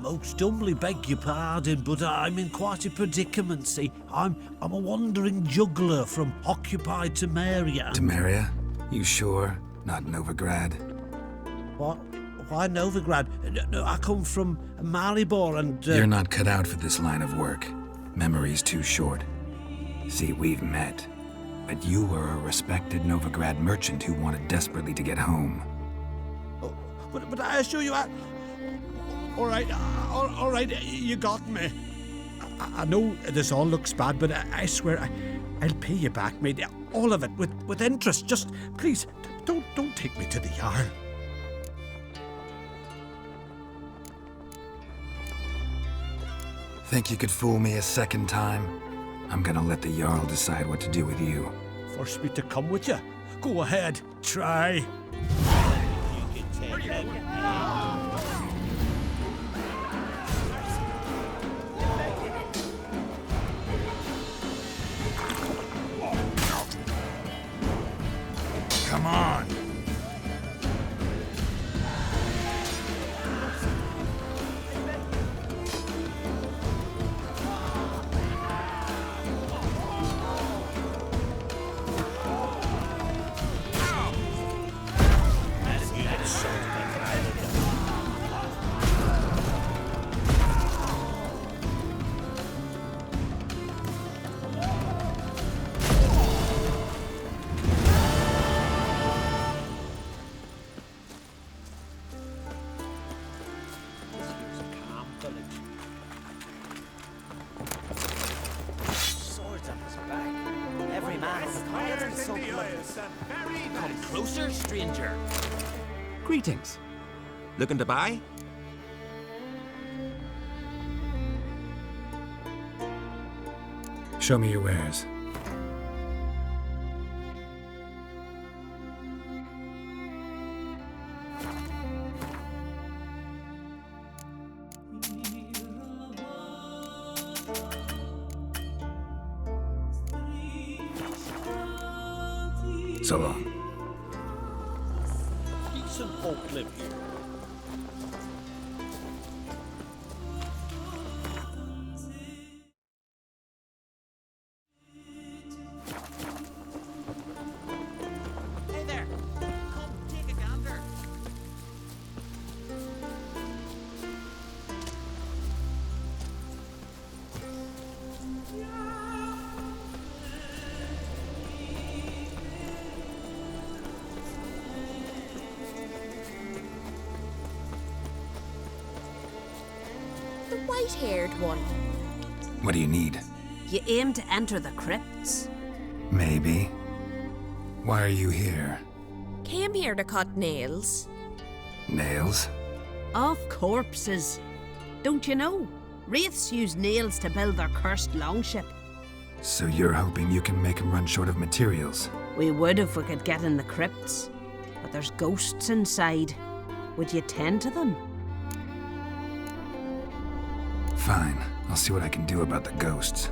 Most humbly beg your pardon, but I'm in quite a predicament, see. I'm a wandering juggler from occupied Temeria. Temeria? You sure? Not Novigrad? What? Why Novigrad? No, I come from Maribor and... You're not cut out for this line of work. Memory's too short. See, we've met. But you were a respected Novigrad merchant who wanted desperately to get home. Oh, but I assure you, all right, you got me. I know this all looks bad, but I swear I'll pay you back, mate. All of it, with interest. Just, please, don't take me to the Jarl. Think you could fool me a second time? I'm gonna let the Jarl decide what to do with you. Force me to come with you? Go ahead, try. Come on! Come closer, stranger. Greetings. Looking to buy? Show me your wares. So long. Decent folk live here. Hey there. Come, take a gander. The white-haired one. What do you need? You aim to enter the crypts? Maybe. Why are you here? Came here to cut nails. Nails? Off corpses. Don't you know? Wraiths use nails to build their cursed longship. So you're hoping you can make them run short of materials? We would if we could get in the crypts. But there's ghosts inside. Would you tend to them? Fine. I'll see what I can do about the ghosts.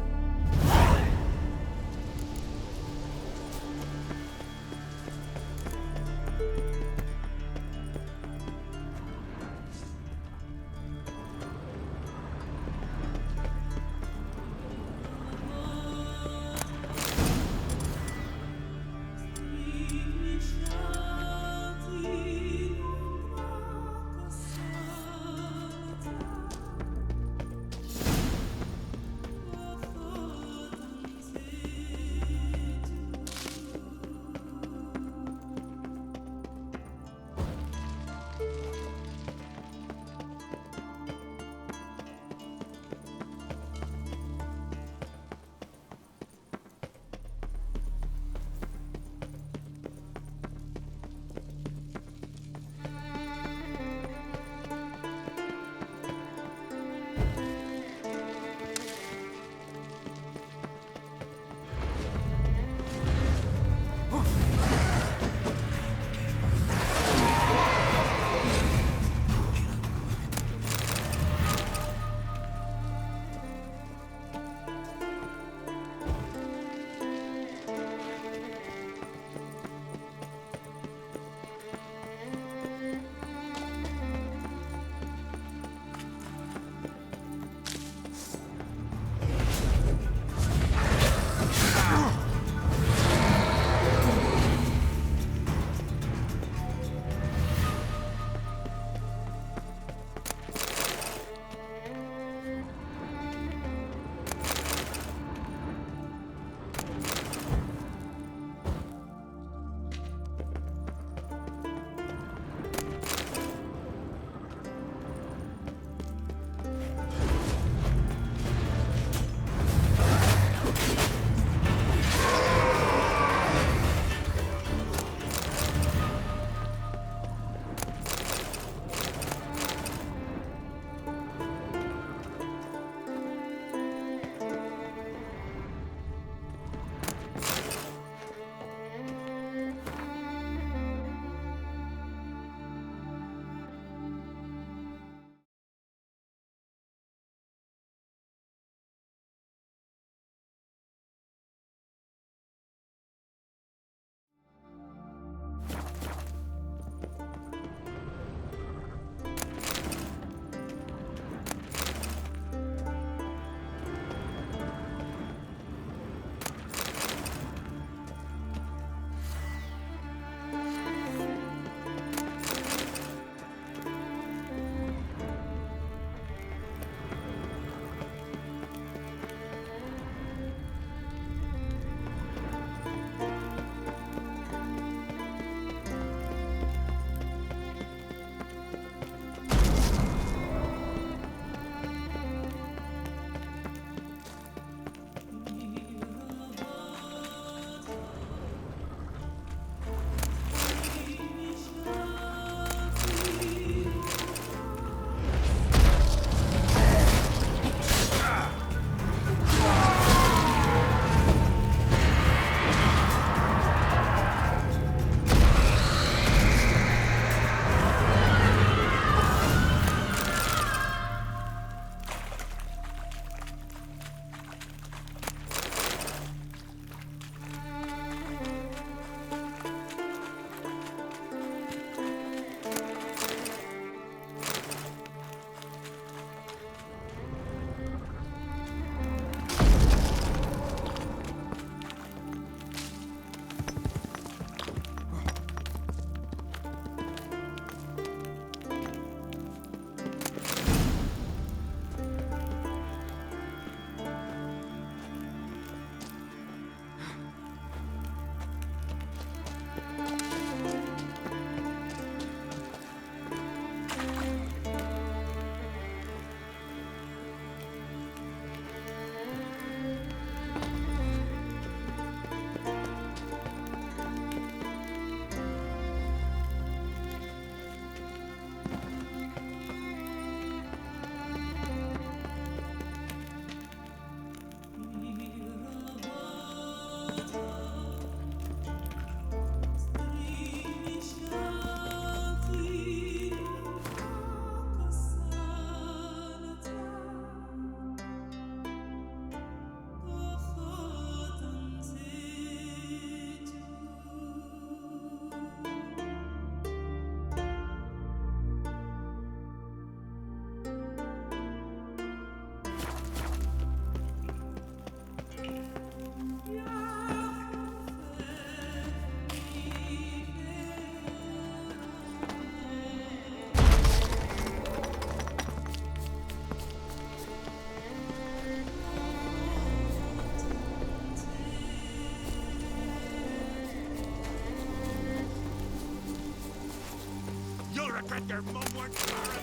Bet your mum weren't sorry.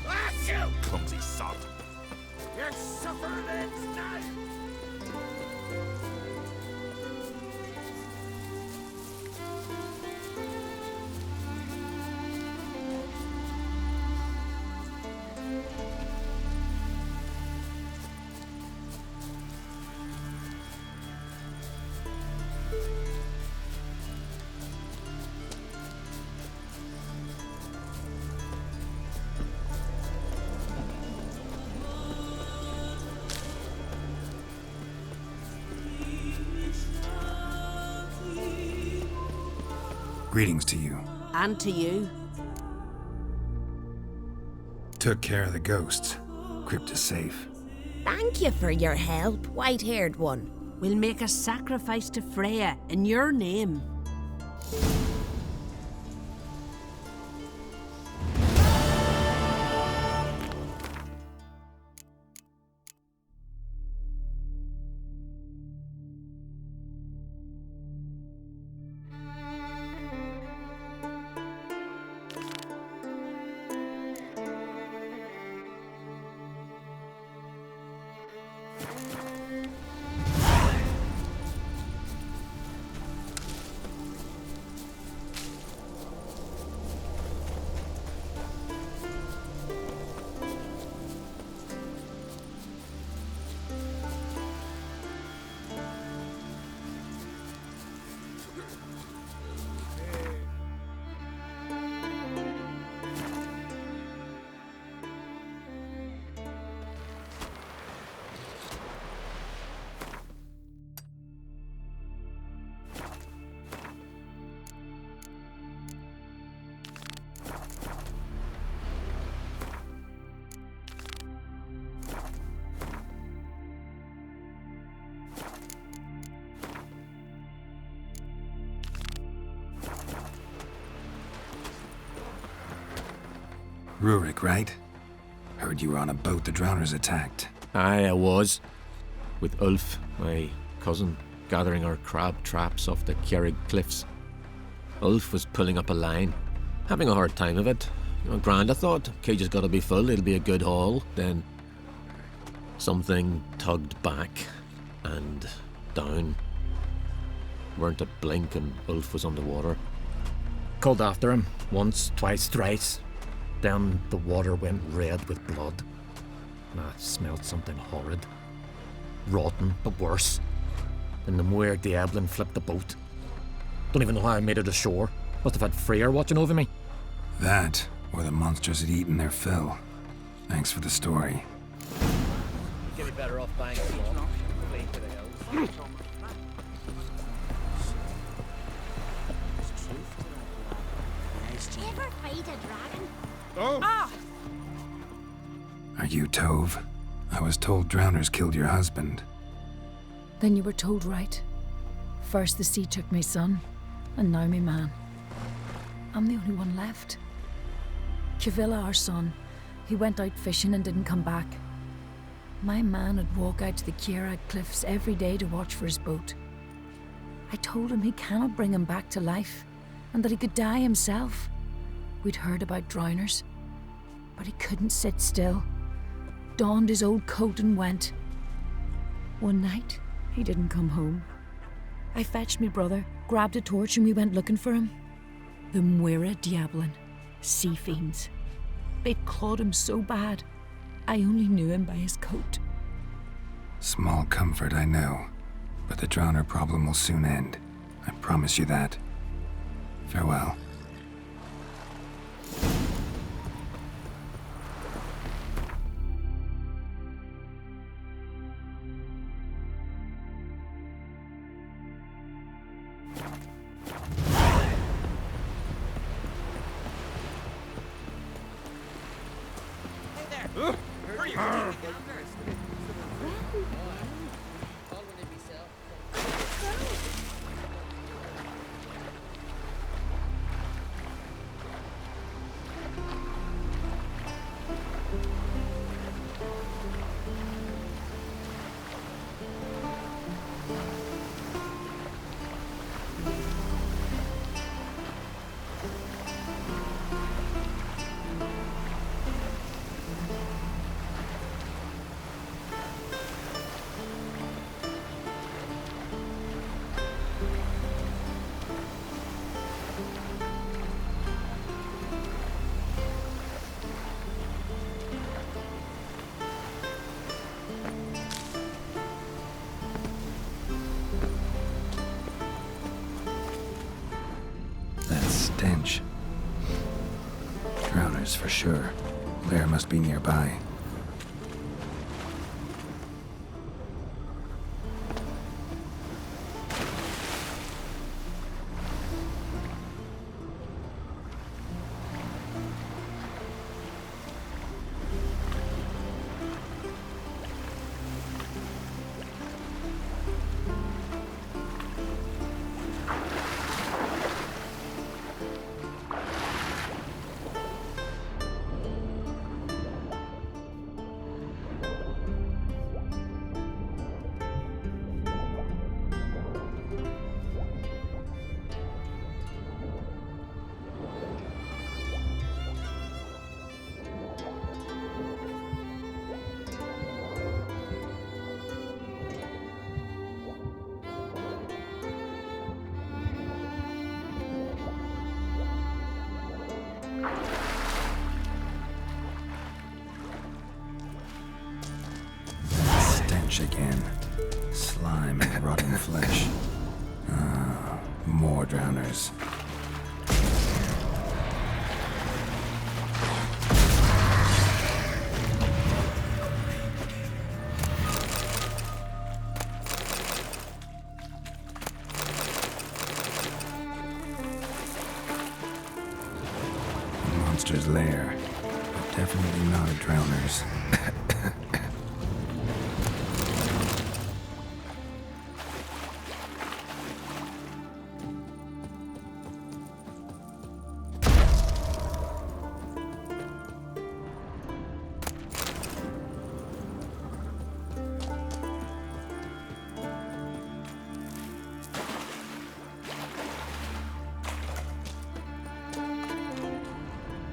Ah, you clumsy sod! You're suffering it now! Greetings to you. And to you. Took care of the ghosts. Crypt is safe. Thank you for your help, white-haired one. We'll make a sacrifice to Freya in your name. Rurik, right? Heard you were on a boat the drowners attacked. Aye, I was. With Ulf, my cousin, gathering our crab traps off the Ciri cliffs. Ulf was pulling up a line, having a hard time of it. Grand, I thought. Cage has got to be full, it'll be a good haul. Then something tugged back and down. Weren't a blink and Ulf was underwater. Called after him once, twice, thrice. Then the water went red with blood. And I smelled something horrid. Rotten, but worse. Then the Muir Diablin flipped the boat. Don't even know how I made it ashore. Must have had Freyr watching over me. That, or the monsters had eaten their fill. Thanks for the story. You'd be better off buying a bomb. Flee to the hills. Ever fight a dragon? Oh! Are you Tove? I was told drowners killed your husband. Then you were told right. First the sea took my son, and now me man. I'm the only one left. Kavilla, our son, he went out fishing and didn't come back. My man would walk out to the Ciri cliffs every day to watch for his boat. I told him he cannot bring him back to life, and that he could die himself. We'd heard about drowners, but he couldn't sit still. Donned his old coat and went. One night, he didn't come home. I fetched me brother, grabbed a torch, and we went looking for him. The Muira Diablin, sea fiends. They'd clawed him so bad, I only knew him by his coat. Small comfort, I know. But the drowner problem will soon end. I promise you that. Farewell. Hey there! Hurry, take a gander. Drowners for sure. Lair must be nearby. Again. Slime and rotten flesh. More drowners. A monster's lair, but definitely not a drowner's.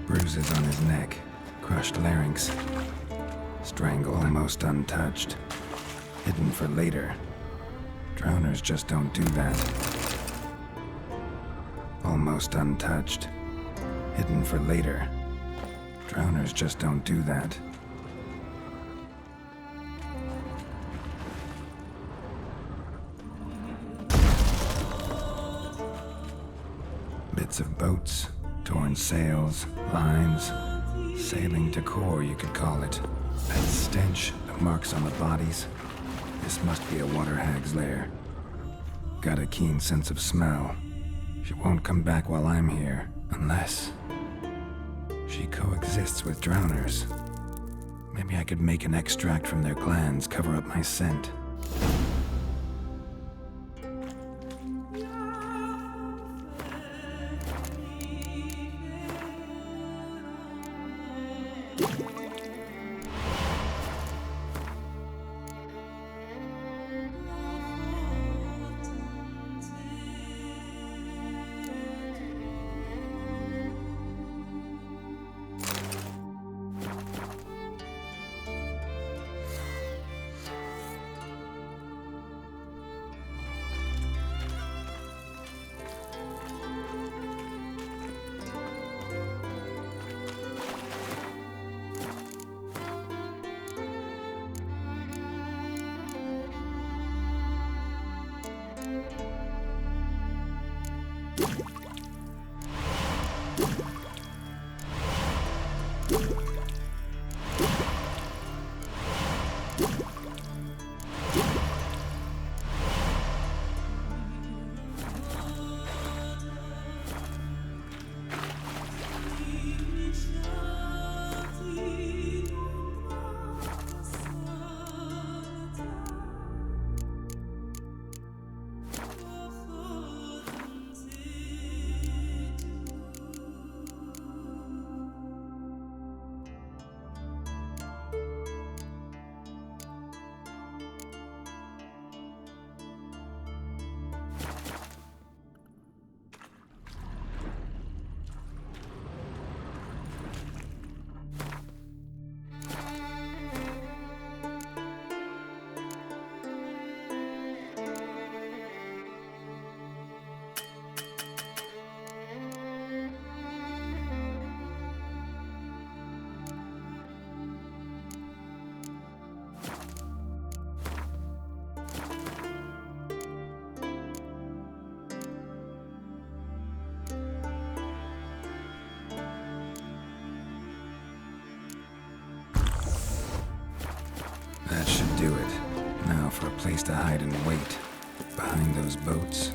Bruises on his neck, crushed larynx, strangle almost untouched, hidden for later. Drowners just don't do that. Almost untouched, hidden for later. Drowners just don't do that. Bits of boats, torn sails, lines, sailing decor, you could call it. That stench, the marks on the bodies. This must be a water hag's lair. Got a keen sense of smell. She won't come back while I'm here, unless she coexists with drowners. Maybe I could make an extract from their glands cover up my scent. place to hide and wait. Behind those boats.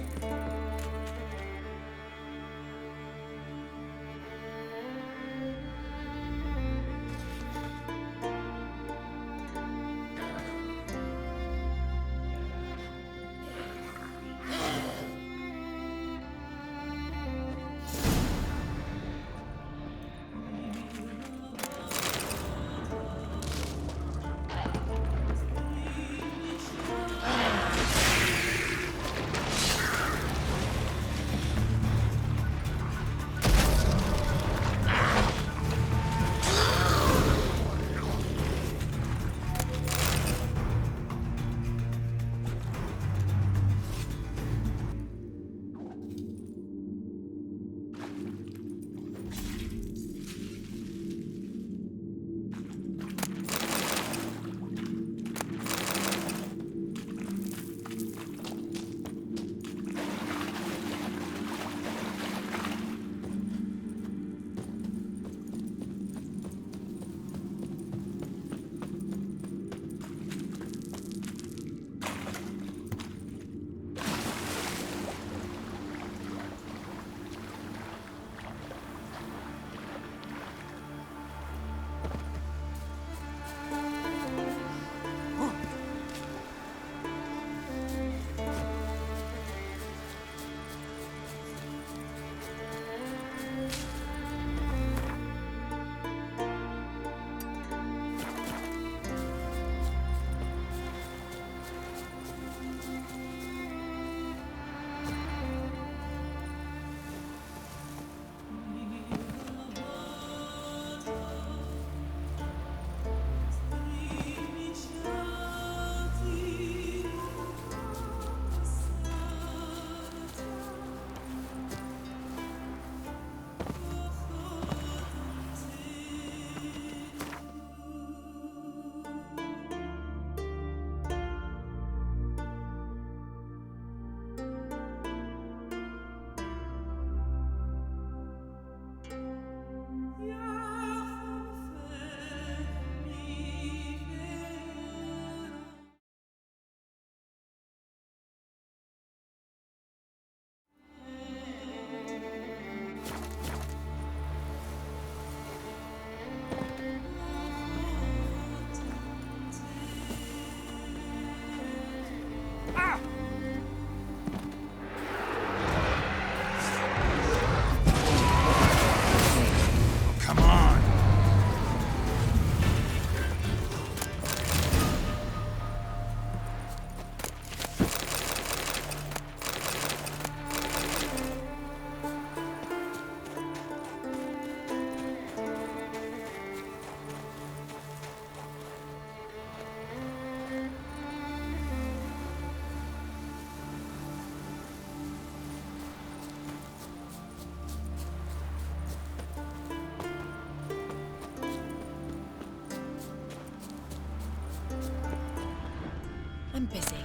I'm busy.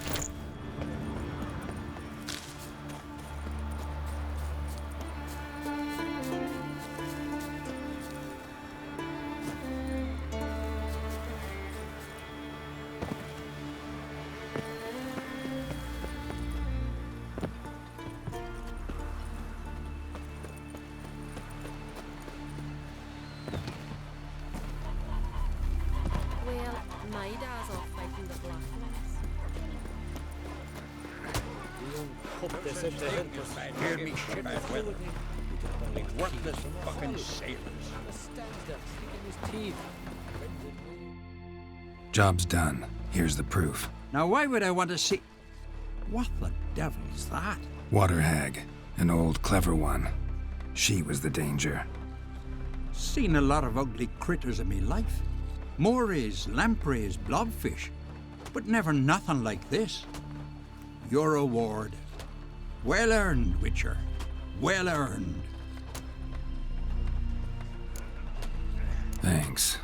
Well, my dad's off fighting the black ones. Hope this is the interest. Hear me shit about weather. Only worthless fucking sailors. Job's done. Here's the proof. Now, why would I want to see... What the devil's that? Water hag. An old, clever one. She was the danger. Seen a lot of ugly critters in me life. Morays, lampreys, blobfish. But never nothing like this. Your reward. Well earned, Witcher. Well earned. Thanks.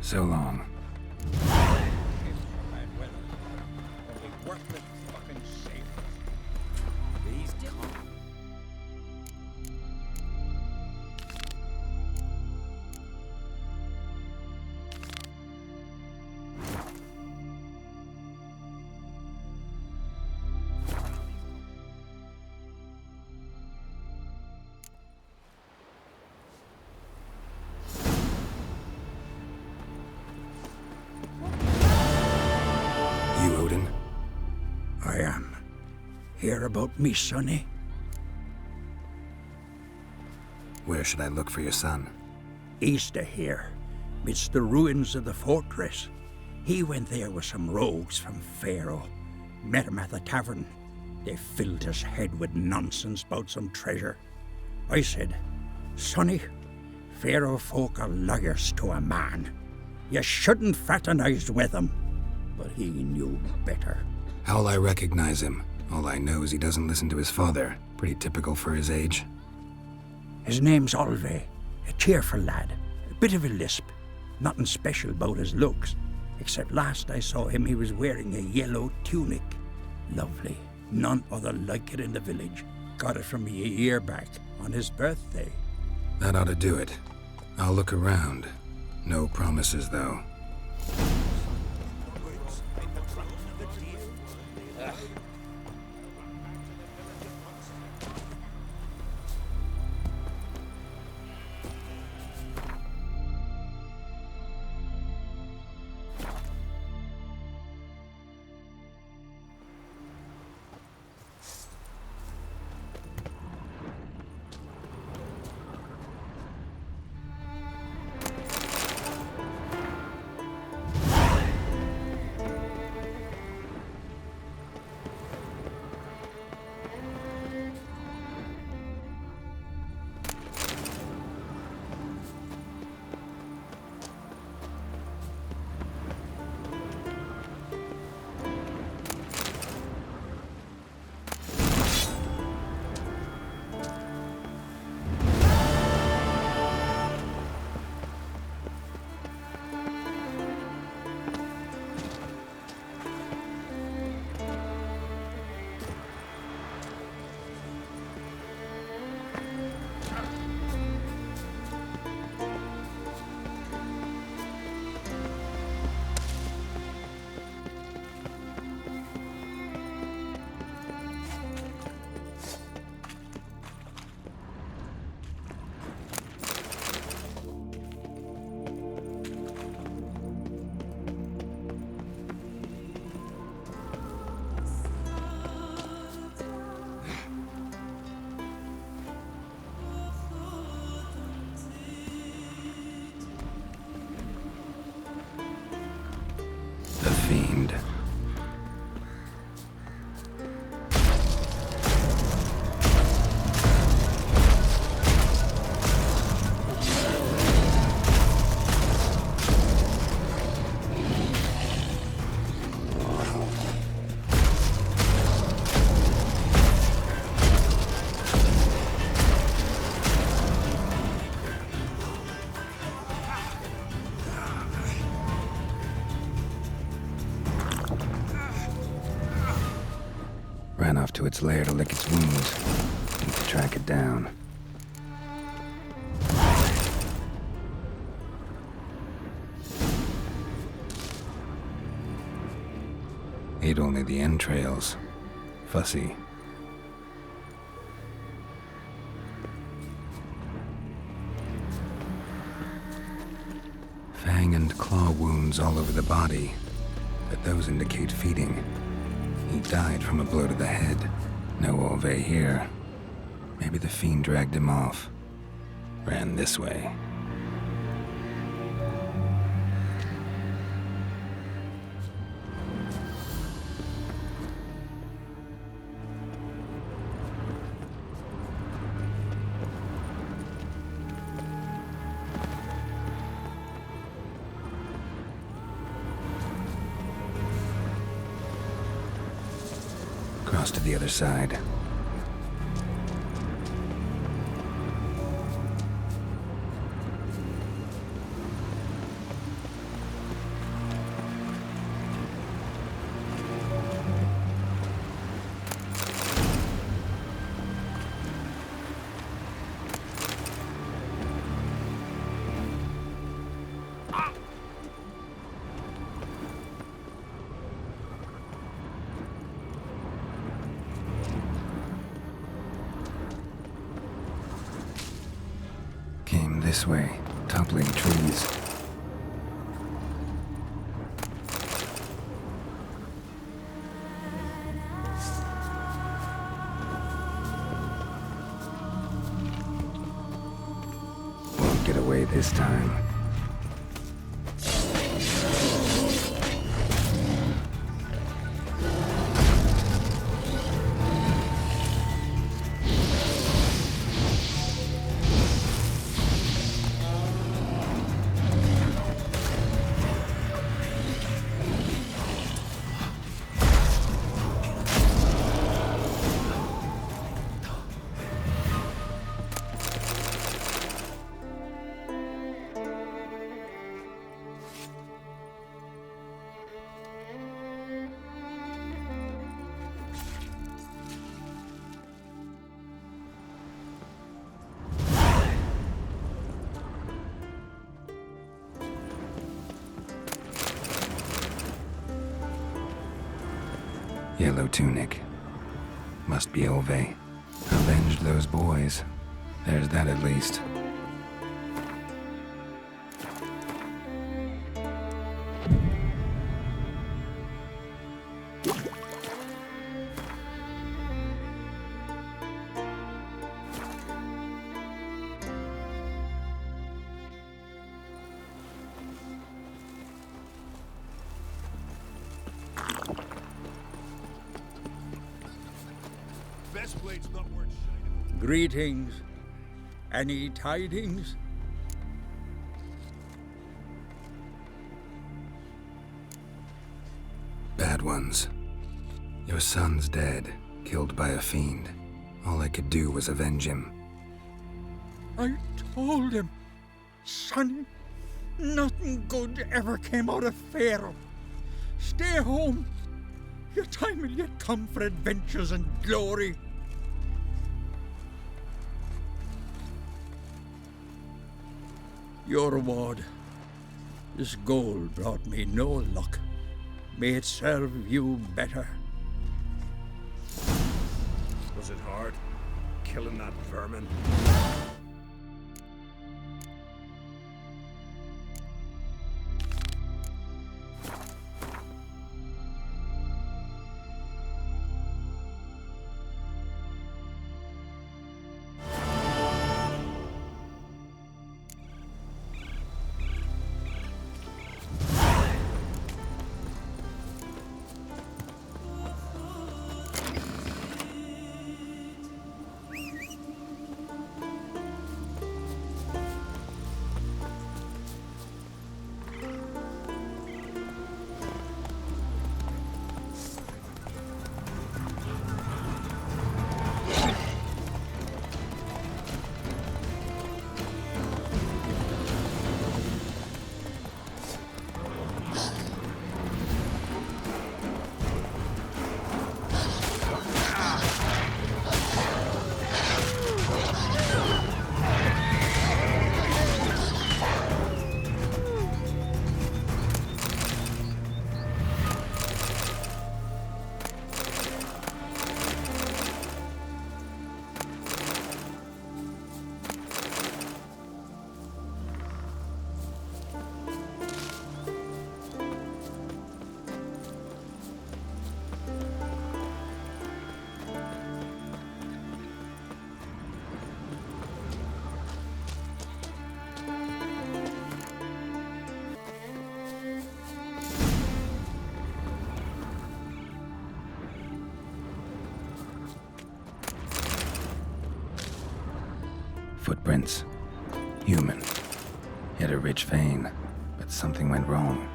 So long. Only worthless fucking sailors. These come. hear about me sonny? Where should I look for your son? East of here, midst the ruins of the fortress. He went there with some rogues from Pharaoh. Met him at the tavern. They filled his head with nonsense about some treasure. I said, Sonny, Pharaoh folk are lawyers to a man. You shouldn't fraternize with them. But he knew better. How'll I recognize him? All I know is he doesn't listen to his father. Pretty typical for his age. His name's Olve, a cheerful lad. A bit of a lisp. Nothing special about his looks. Except last I saw him, he was wearing a yellow tunic. Lovely. None other like it in the village. Got it from me a year back, on his birthday. That ought to do it. I'll look around. No promises, though. The Fiend. Ran off to its lair to lick its wounds. Need to track it down. Ate only the entrails. Fussy. Fang and claw wounds all over the body, but those indicate feeding. He died from a blow to the head. No Olve here. Maybe the Fiend dragged him off. Ran this way. Cross to the other side. Came this way, toppling trees. this time. Yellow tunic. Must be Ove. Avenged those boys. There's that at least. Greetings. Any tidings? Bad ones. Your son's dead, killed by a fiend. All I could do was avenge him. I told him, Sonny, nothing good ever came out of Pharaoh. Stay home. Your time will yet come for adventures and glory. Your reward. This gold brought me no luck. May it serve you better. Was it hard, killing that vermin? Footprints. Human. He had a rich vein, but something went wrong.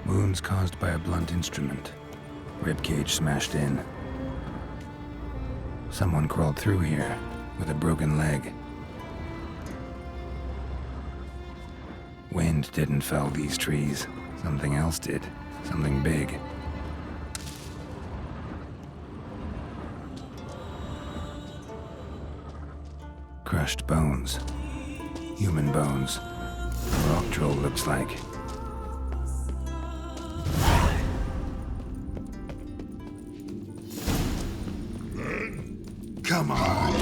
Wounds caused by a blunt instrument. Ribcage smashed in. Someone crawled through here with a broken leg. Wind didn't fell these trees. Something else did. Something big. Crushed bones. Human bones. A rock troll looks like. Come on.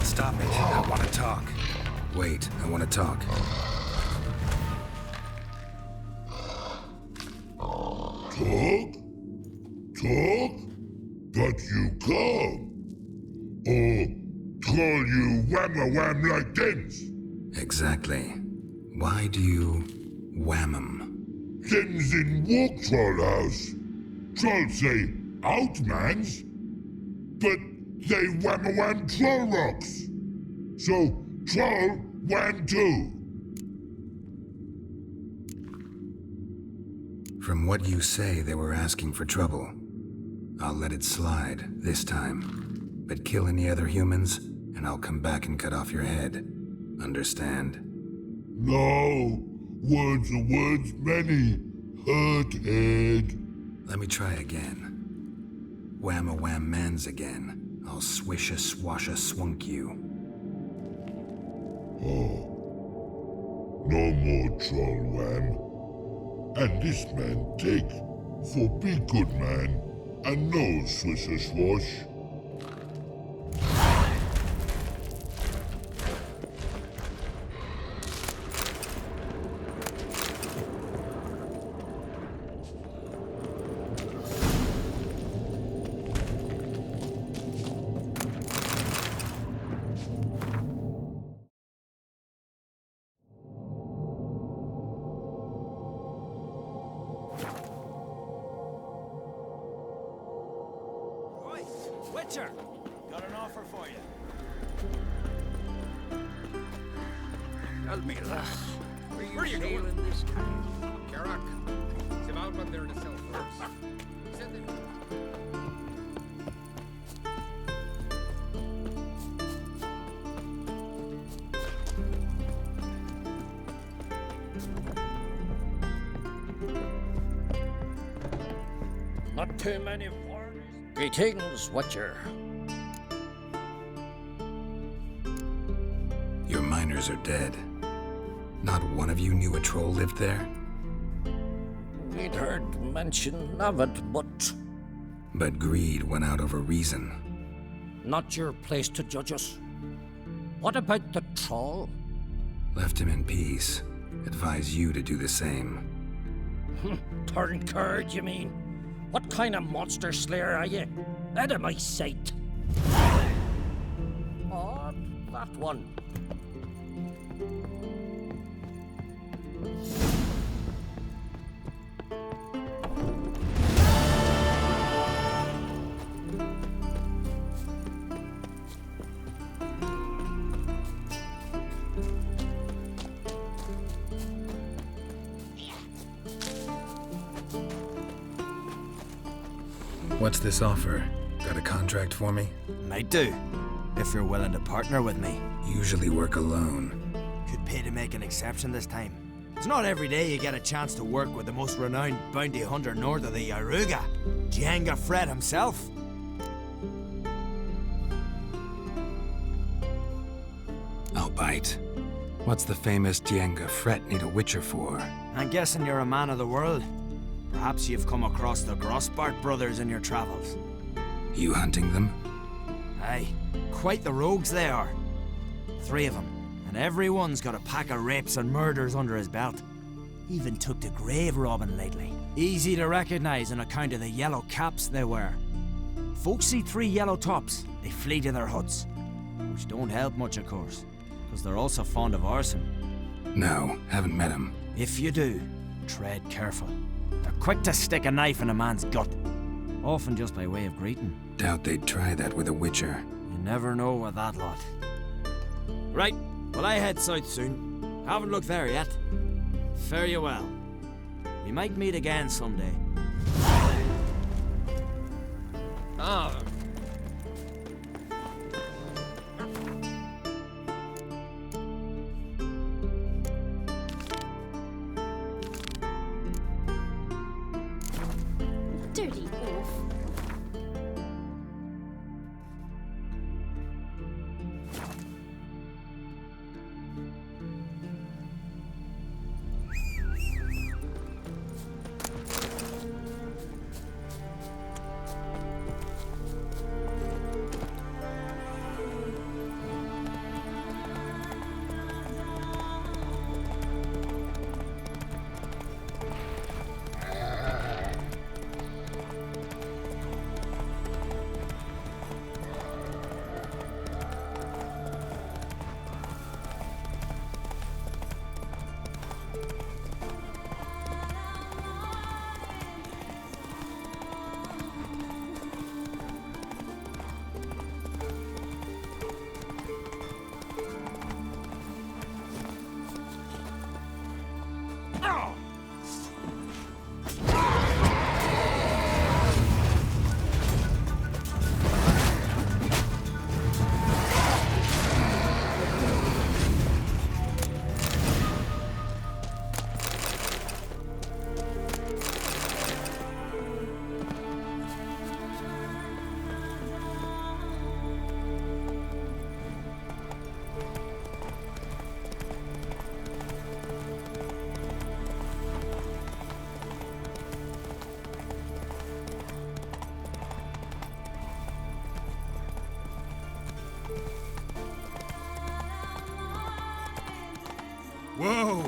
Stop it. I want to talk. Wait, I want to talk. Talk? Talk? But you come. Or call you wham-a-wham like things? Exactly. Why do you wham 'em? Things in walk troll house. Trolls say out mans, but they wham-a-wham troll rocks. So troll wham too. From what you say, they were asking for trouble. I'll let it slide this time. But kill any other humans, and I'll come back and cut off your head. Understand? No. Words are words many. Hurt head. Let me try again. Wham-a-wham mans again. I'll swish-a-swash-a-swunk you. Oh. No more troll wham. And this man take. For be good man. And no swish-a-swash. Witcher, got an offer for you. Tell me, lass, Where are you going? this time? Geralt, it's about when they're to sell first. Send them. Not too many foreigners. Greetings, Witcher. Your miners are dead. Not one of you knew a troll lived there? We'd heard mention of it, but But greed went out over reason. not your place to judge us. What about the troll? Left him in peace. Advise you to do the same. Turn curd, you mean? What kind of monster slayer are you? Out of my sight. Oh, that one. What's this offer? Got a contract for me? Might do, if you're willing to partner with me. Usually work alone. Could pay to make an exception this time. It's not every day you get a chance to work with the most renowned bounty hunter north of the Yaruga, Yennefer himself. I'll bite. What's the famous Yennefer need a witcher for? I'm guessing you're a man of the world. Perhaps you've come across the Grossbart brothers in your travels. You hunting them? Aye, quite the rogues they are. 3 of them, and every one's got a pack of rapes and murders under his belt. Even took to grave robbing lately. Easy to recognize on account of the yellow caps they wear. Folks see 3 yellow tops, they flee to their huts. Which don't help much, of course, because they're also fond of arson. No, haven't met him. If you do, tread careful. They're quick to stick a knife in a man's gut, often just by way of greeting. Doubt they'd try that with a witcher. You never know with that lot. Right, well I head south soon. Haven't looked there yet. Fare you well. We might meet again someday. Whoa!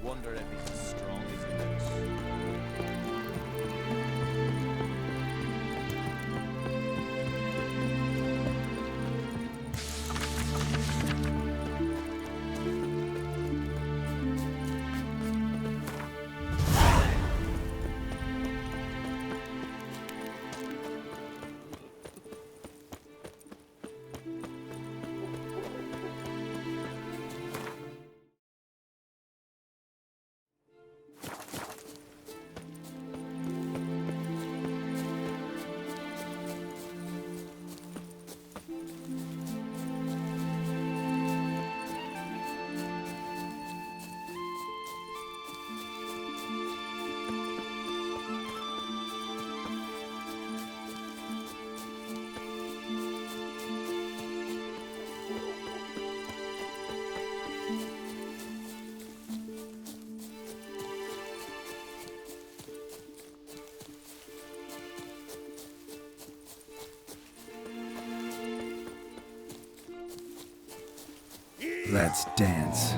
Wonder if he's as strong as he looks. Let's dance.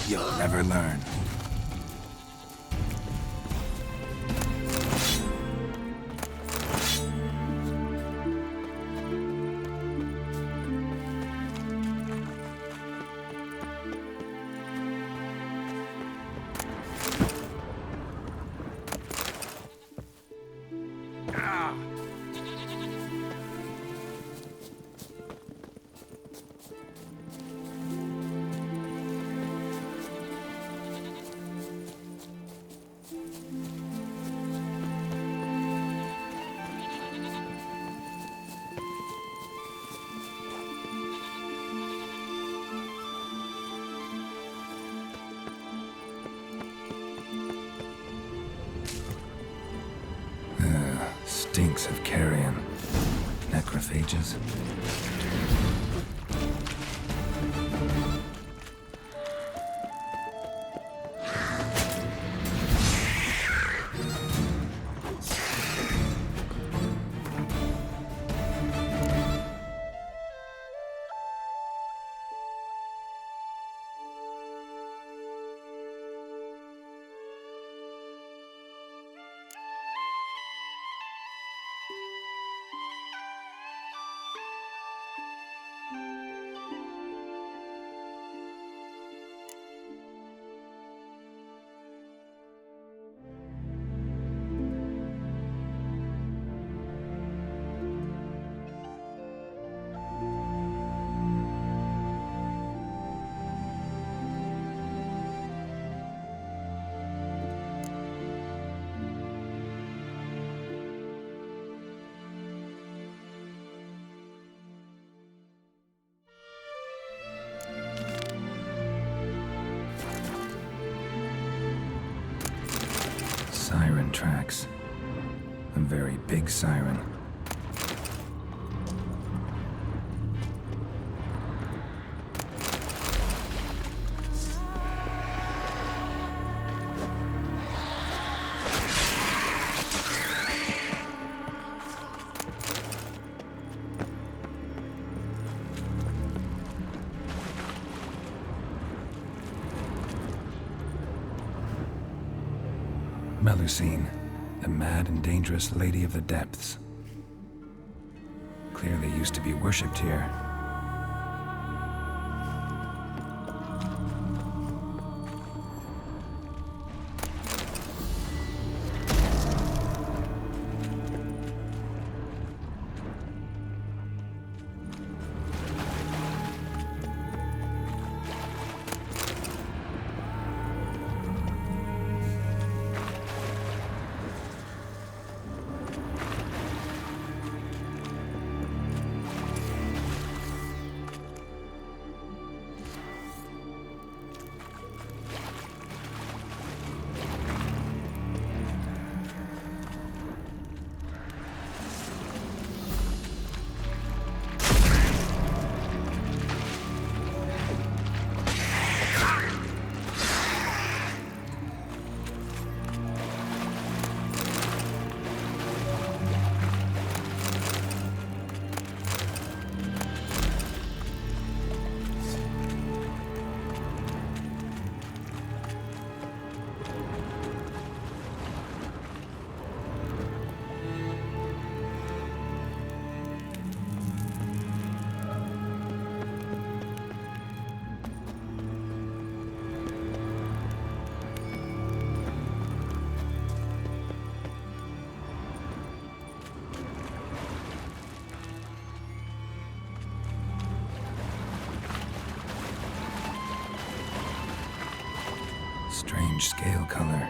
You'll never learn. stinks of carrion. Necrophages. Siren tracks. A very big siren. Melusine, the mad and dangerous Lady of the Depths. Clearly used to be worshipped here. Strange scale color.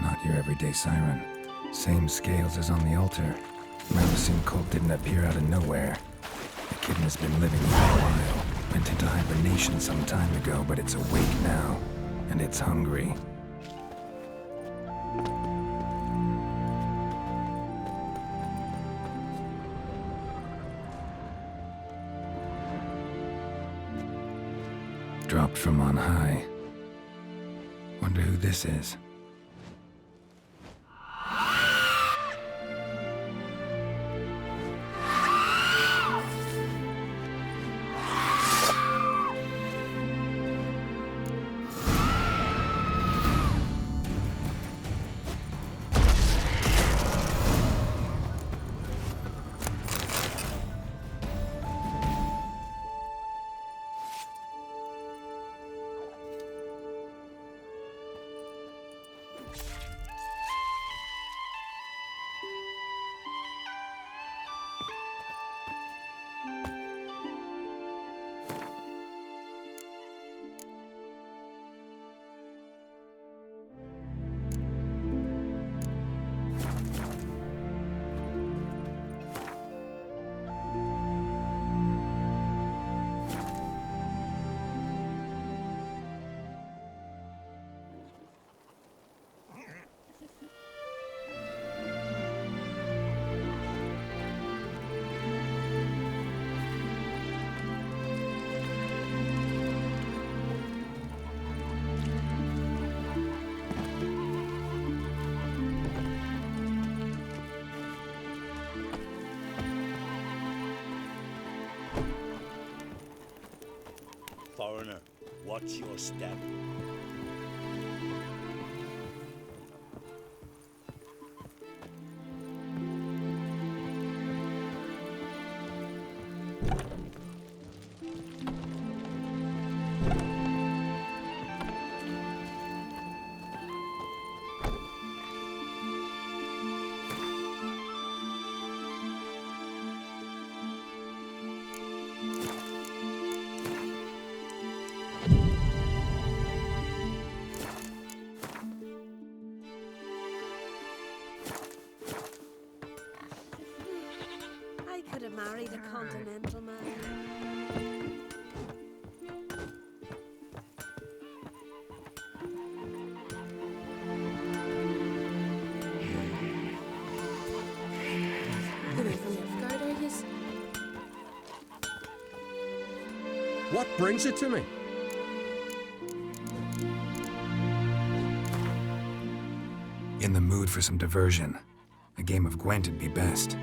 Not your everyday siren. Same scales as on the altar. Melusine cult didn't appear out of nowhere. The kitten has been living for a while. Went into hibernation some time ago, but it's awake now. And it's hungry. Dropped from on high. Wonder who this is. foreigner. Watch your step. I could have married a continental man. Coming from Nilfgaard, are yous? What brings it to me? In the mood for some diversion. A game of Gwent'd be best.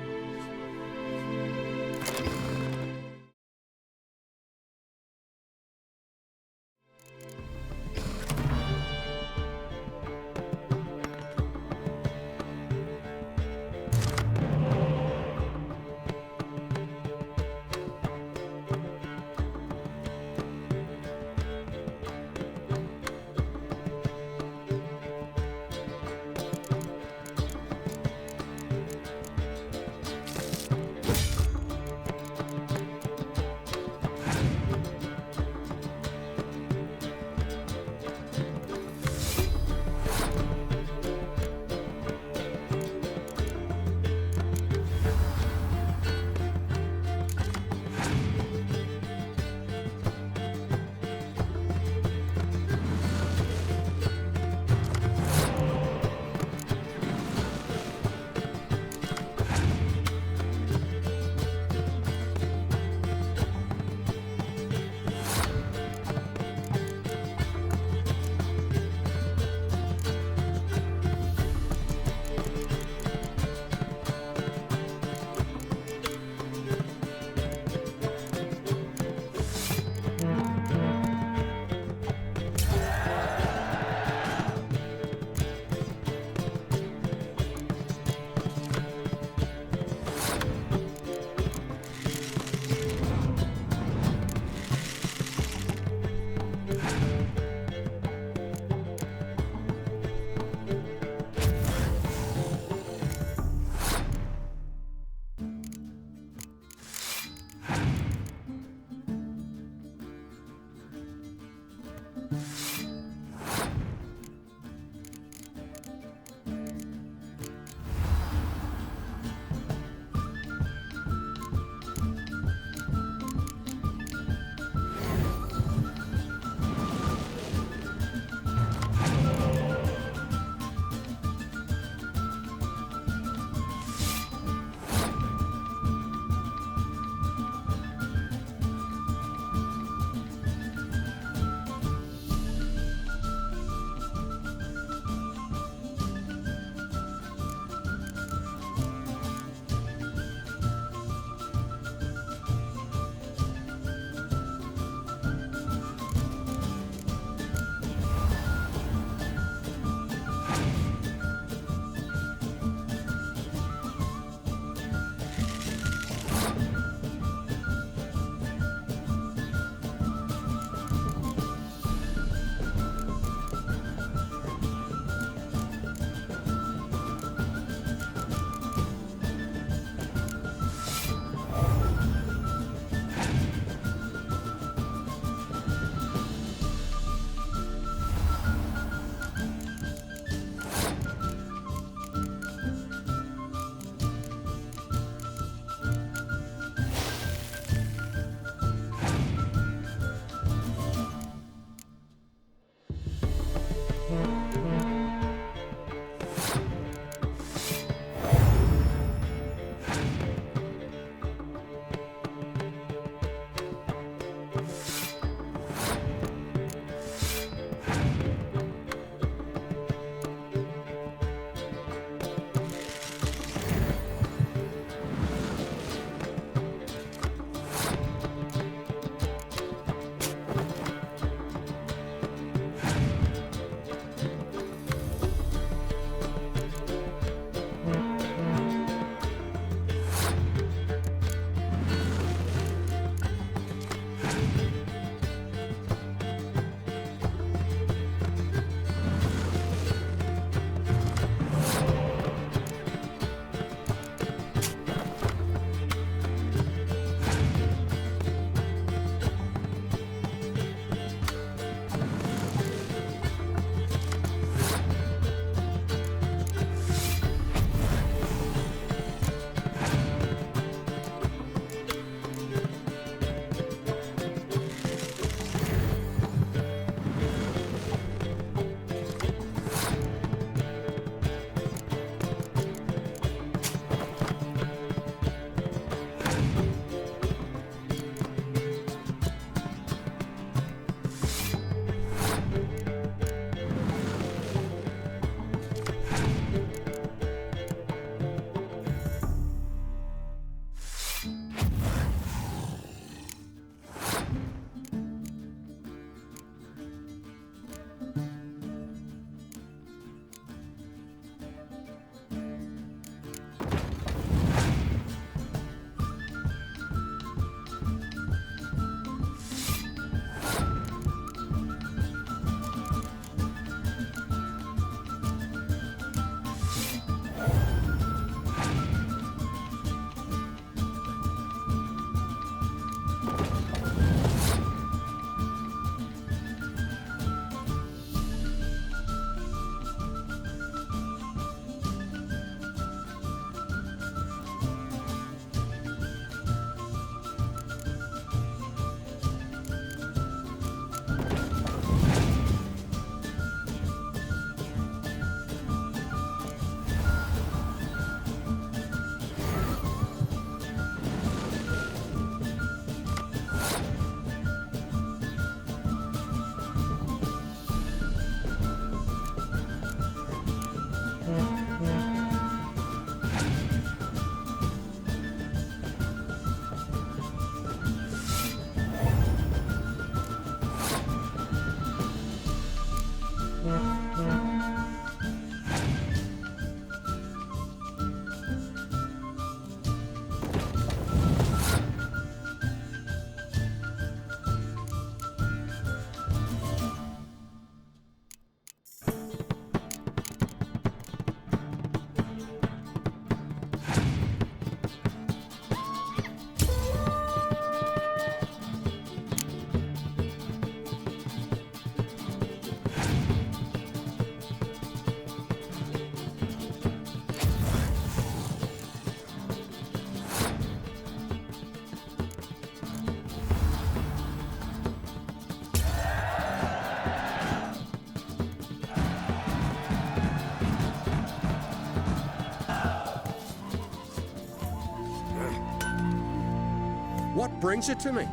What brings it to me?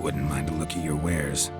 Wouldn't mind a look at your wares.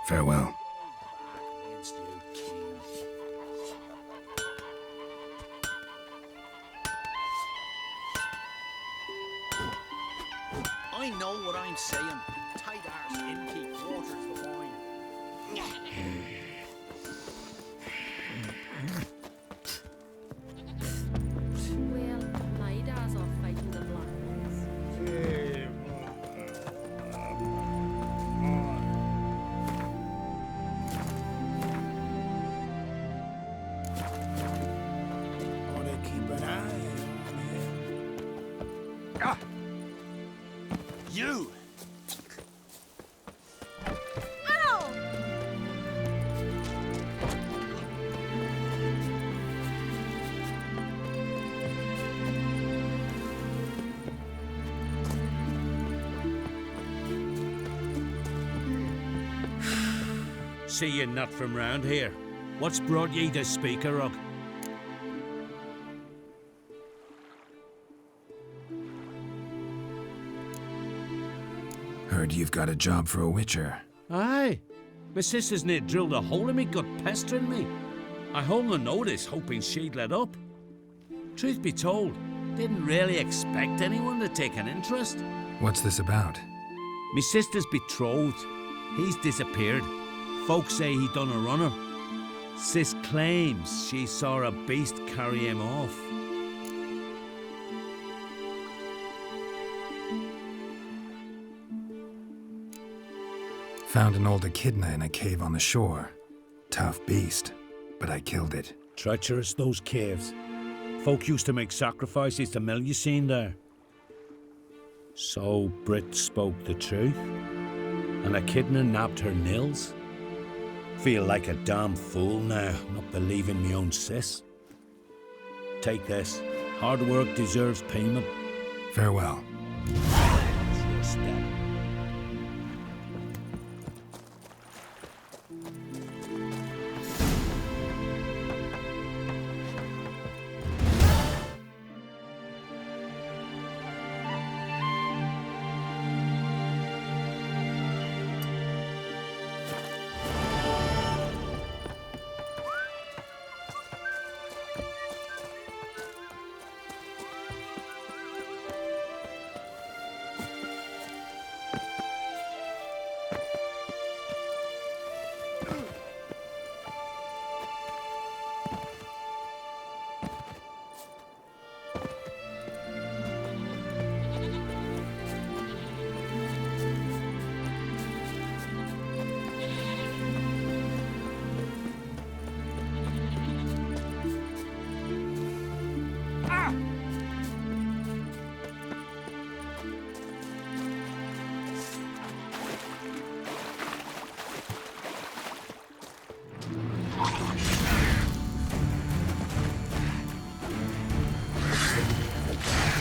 Farewell. I know what I'm saying. Tight arse innkeep waters the wine. Well, my dad's off fighting the black ones. Wanna keep an eye on him. You! See you not from round here. What's brought ye to Speakerrug? Heard you've got a job for a witcher. Aye. My sister's near drilled a hole in me gut pestering me. I hung a notice hoping she'd let up. Truth be told, didn't really expect anyone to take an interest. What's this about? Me sister's betrothed. He's disappeared. Folks say he done a runner. Sis claims she saw a beast carry him off. Found an old echidna in a cave on the shore. Tough beast, but I killed it. Treacherous, those caves. Folk used to make sacrifices to mill you seen there. So Brit spoke the truth? An echidna nabbed her nils? Feel like a damn fool now, not believing me own sis. Take this. Hard work deserves payment. Farewell.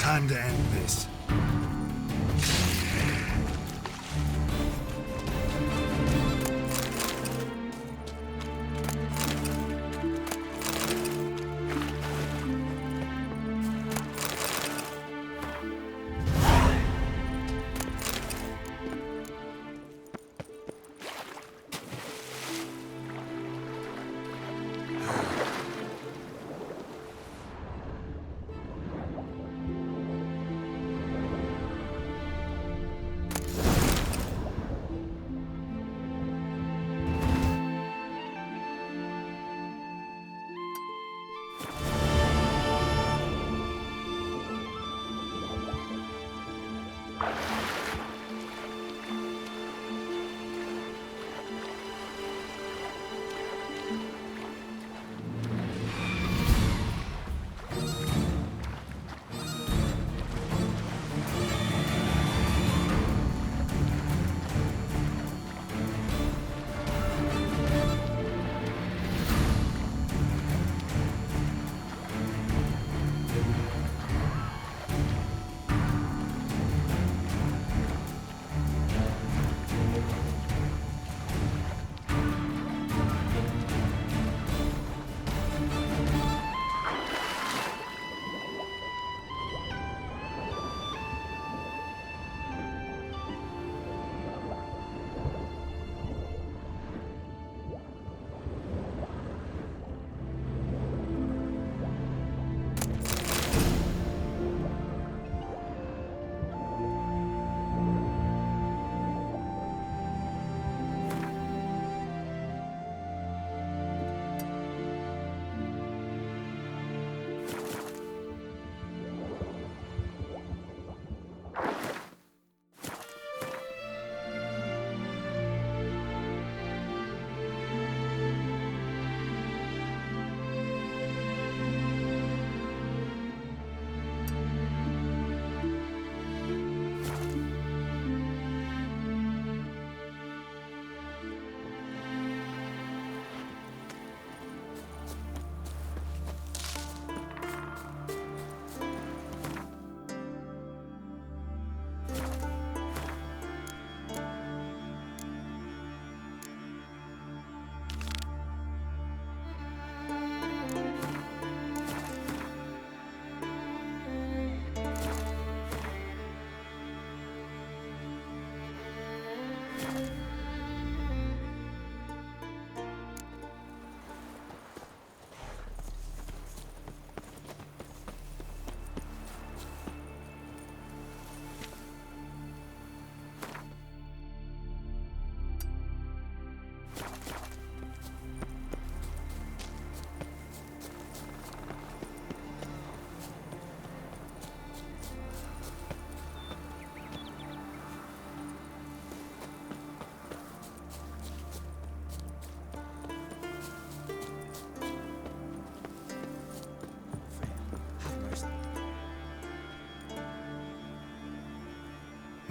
Time to end this.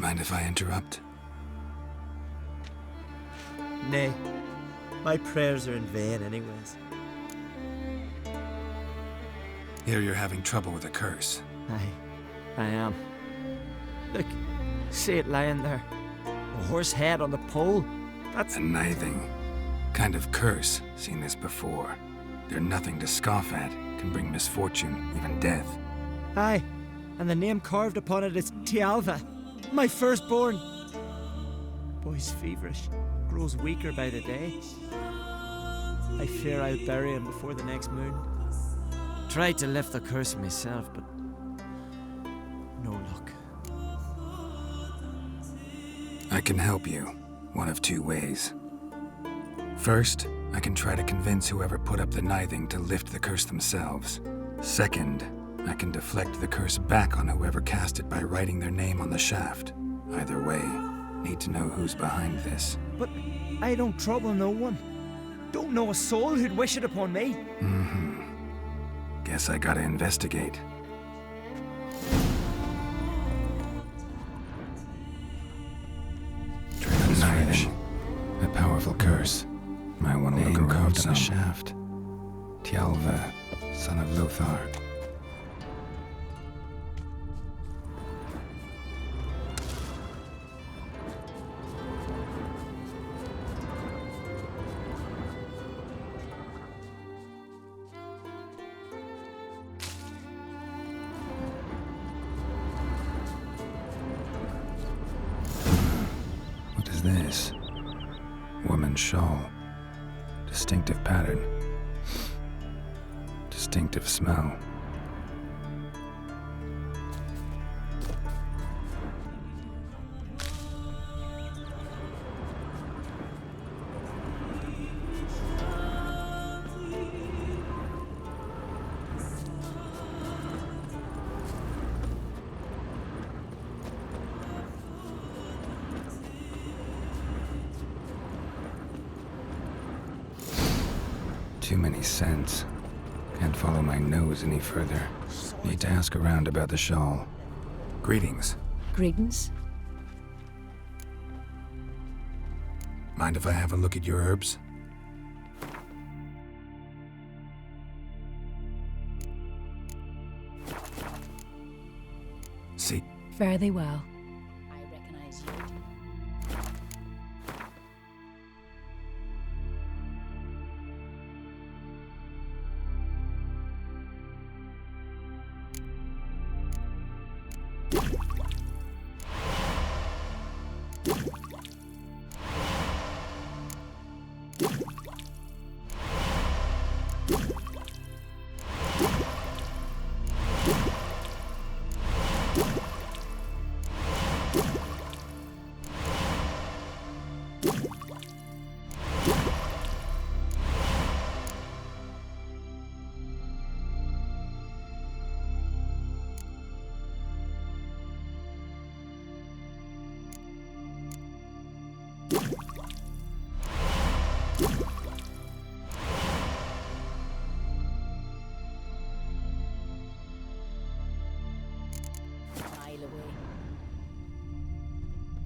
Mind if I interrupt? Nay, my prayers are in vain anyways. Here you're having trouble with a curse. I am. Look, see it lying there. A horse head on the pole. That's a nithing kind of curse. Seen this before. They're nothing to scoff at. Can bring misfortune, even death. Aye, and the name carved upon it is Tialva, my firstborn. Boy's feverish, grows weaker by the day. I fear I'll bury him before the next moon. Tried to lift the curse myself, but no luck. I can help you, one of two ways. First, I can try to convince whoever put up the nithing to lift the curse themselves. Second, I can deflect the curse back on whoever cast it by writing their name on the shaft. Either way, need to know who's behind this. But I don't trouble no one. Don't know a soul who'd wish it upon me. Guess I gotta investigate. Nithing, a powerful curse. Might want to look carved on the shaft. Tialva, son of Lothar. What is this? Woman's shawl. Distinctive pattern. Distinctive smell. Too many scents. Can't follow my nose any further. Need to ask around about the shawl. Greetings. Greetings. Mind if I have a look at your herbs? See. Fare thee well. I recognize you.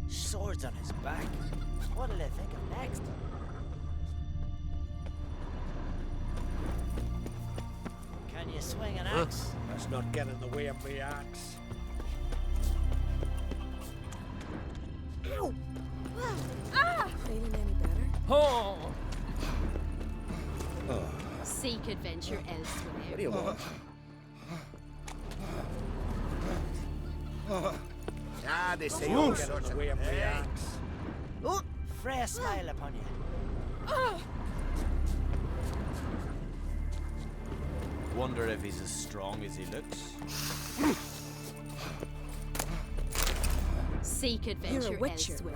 Swords on his back. What'll they think of next? Can you swing an axe? Let's not get in the way of the axe. Ow! Ah! Feeling any better? Oh! Seek adventure elsewhere. What do you want? Ah, they say All all sorts sorts of of way of the hey. axe. Oh, Freya smile upon you. Wonder if he's as strong as he looks. Seek adventure You're a witcher, elsewhere.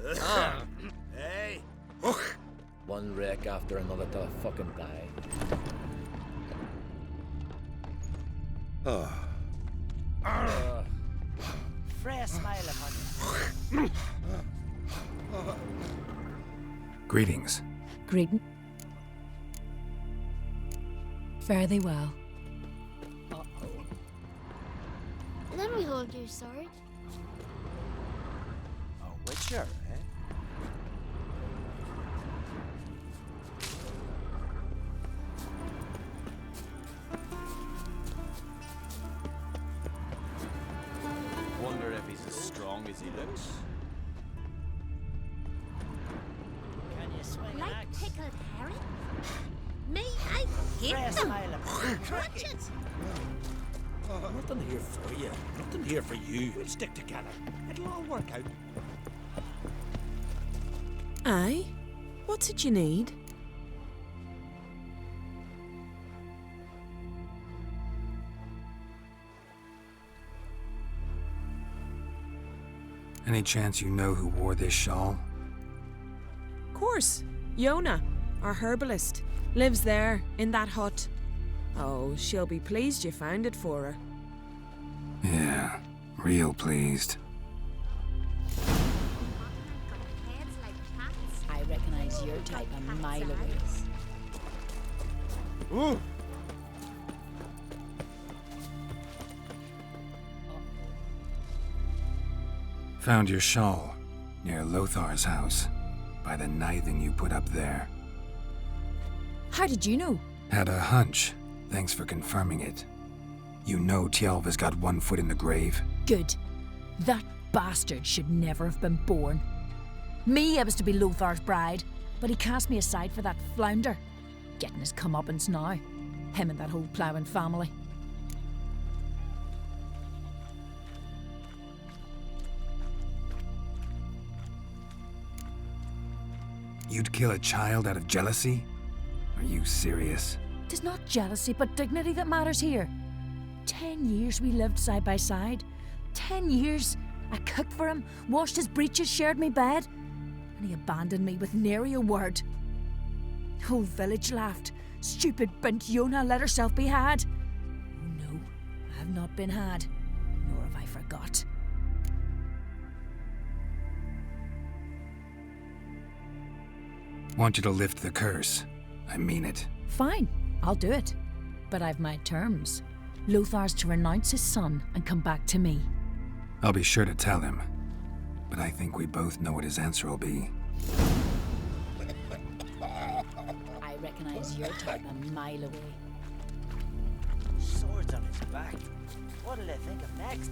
Right? Hey. One wreck after another till I fucking die. Freya smile upon you. Greetings. Greeting. Fare thee well. me hold your sword. A witcher, eh? Wonder if he's as strong as he looks. Can you swing an Like axe? pickled herring? Me, I hate Press them. my lip. Watch it. Nothing here for you. Nothing here for you. We'll stick together. It'll all work out. Aye? What's it you need? Any chance you know who wore this shawl? Course. Yona, our herbalist, lives there, in that hut. Oh, she'll be pleased you found it for her. Yeah, real pleased. I recognize your type a mile away. Ooh. Found your shawl near Lothar's house by the knithing you put up there. How did you know? Had a hunch. Thanks for confirming it. You know Tjalva's got one foot in the grave. Good. That bastard should never have been born. Me, I was to be Lothar's bride, but he cast me aside for that flounder. Getting his comeuppance now. Him and that whole ploughing family. You'd kill a child out of jealousy? Are you serious? Tis not jealousy, but dignity that matters here. 10 years we lived side by side. 10 years. I cooked for him, washed his breeches, shared me bed. And he abandoned me with nary a word. Whole village laughed. Stupid bint Yona let herself be had. Oh no, I have not been had, nor have I forgot. Want you to lift the curse. I mean it. Fine, I'll do it. But I've my terms. Lothar's to renounce his son and come back to me. I'll be sure to tell him. But I think we both know what his answer will be. I recognize your type a mile away. Swords on his back. What'll they think of next?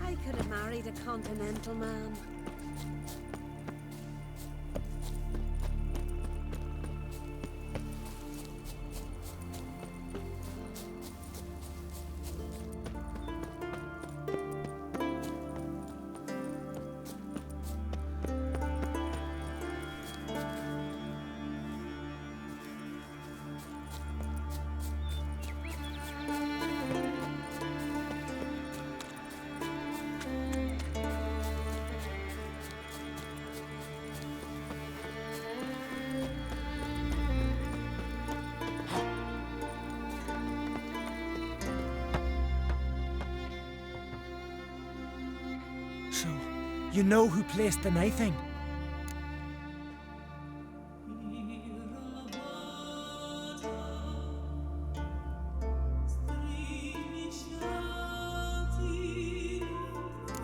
I could have married a continental man. So, you know who placed the knifing?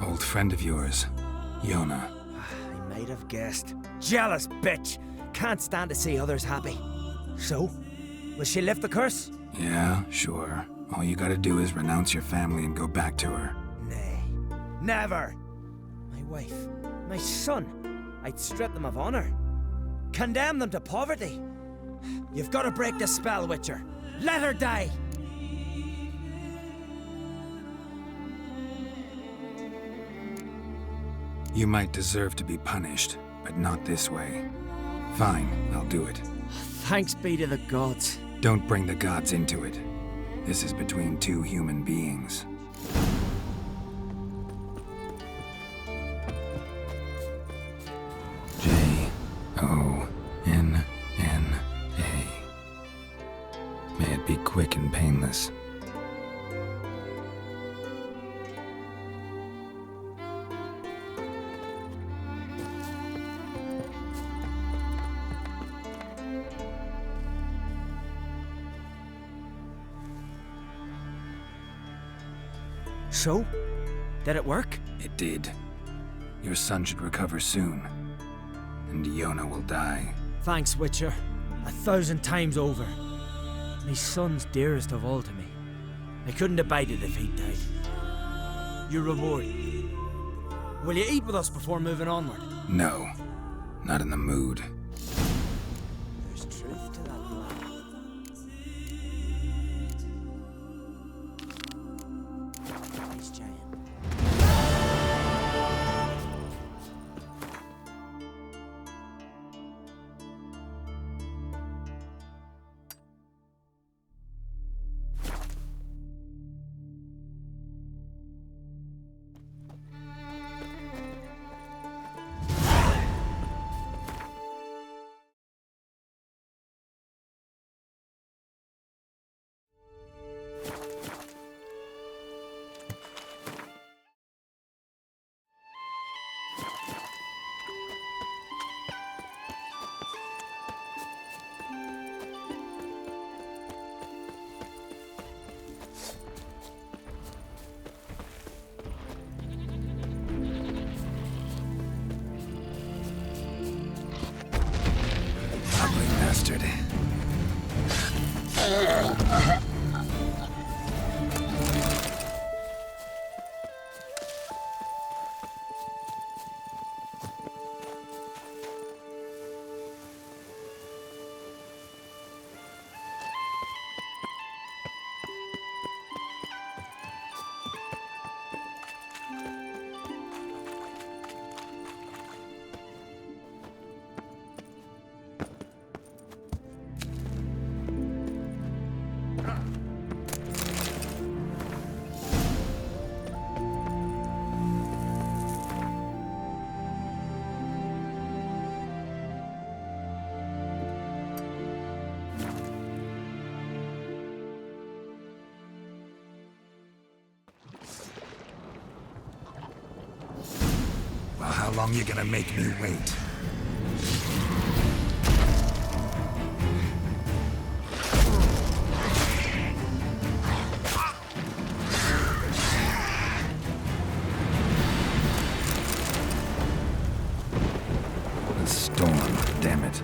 Old friend of yours, Yona. I might have guessed. Jealous bitch! Can't stand to see others happy. So, will she lift the curse? Yeah, sure. All you gotta do is renounce your family and go back to her. Nay, never! My wife, my son, I'd strip them of honor. Condemn them to poverty. You've got to break the spell, Witcher. Let her die! You might deserve to be punished, but not this way. Fine, I'll do it. Thanks be to the gods. Don't bring the gods into it. This is between two human beings. J-O-N-N-A. May it be quick and painless. So? Did it work? It did. Your son should recover soon. And Yona will die. Thanks, Witcher. 1,000 times over. My son's dearest of all to me. I couldn't abide it if he died. Your reward. Will you eat with us before moving onward? No. Not in the mood. There's truth to that lie. Nice giant. Bastard. Well, how long you gonna make me wait? A storm, damn it.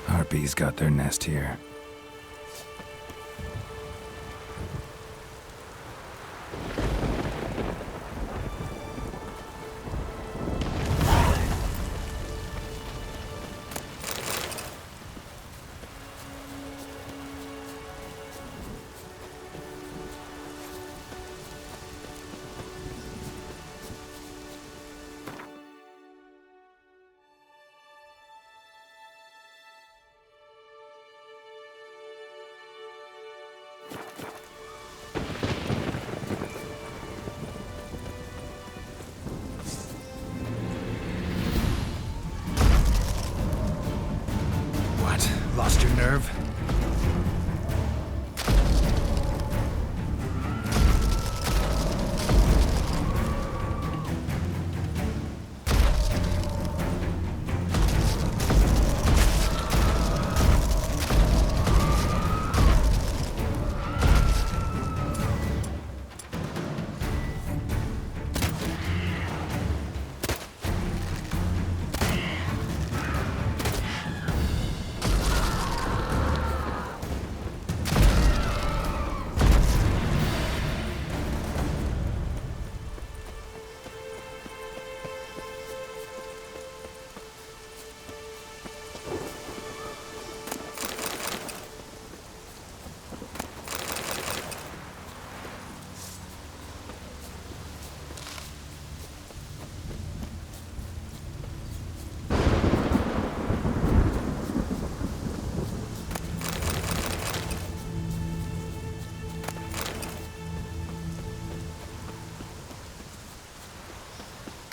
Harpies got their nest here. Lost your nerve?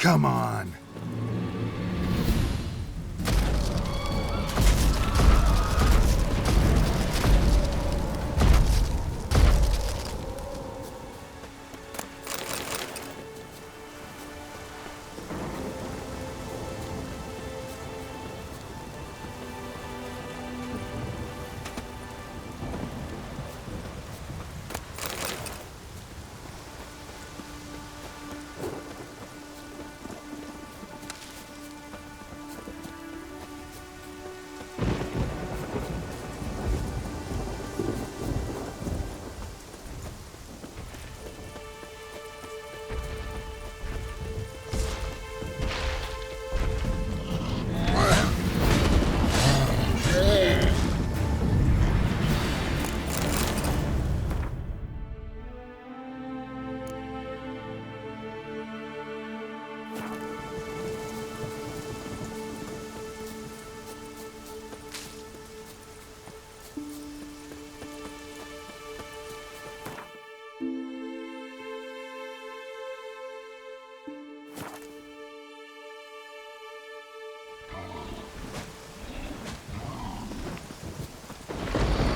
Come on.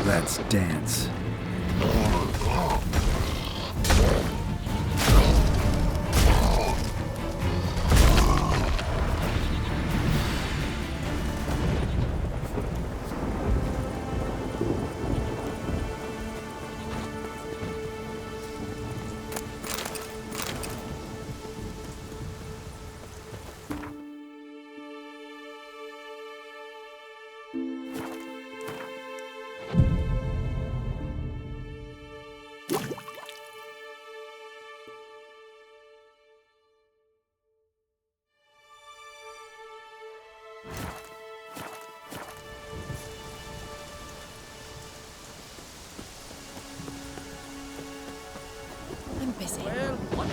Let's dance. I'm busy. Well, what?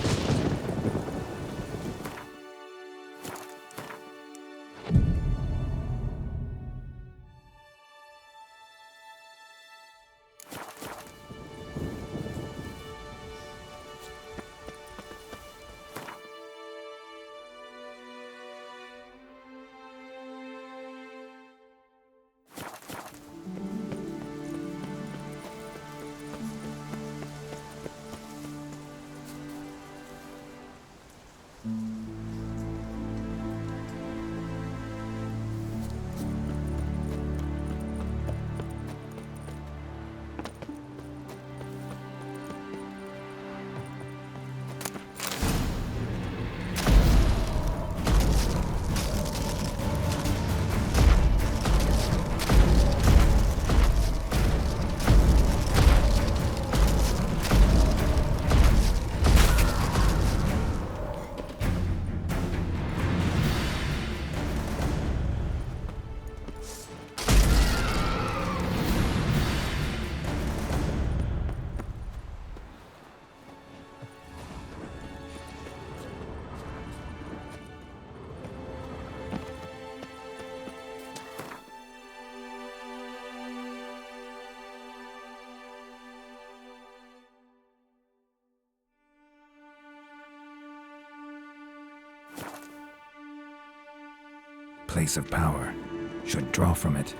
Place of power. Should draw from it.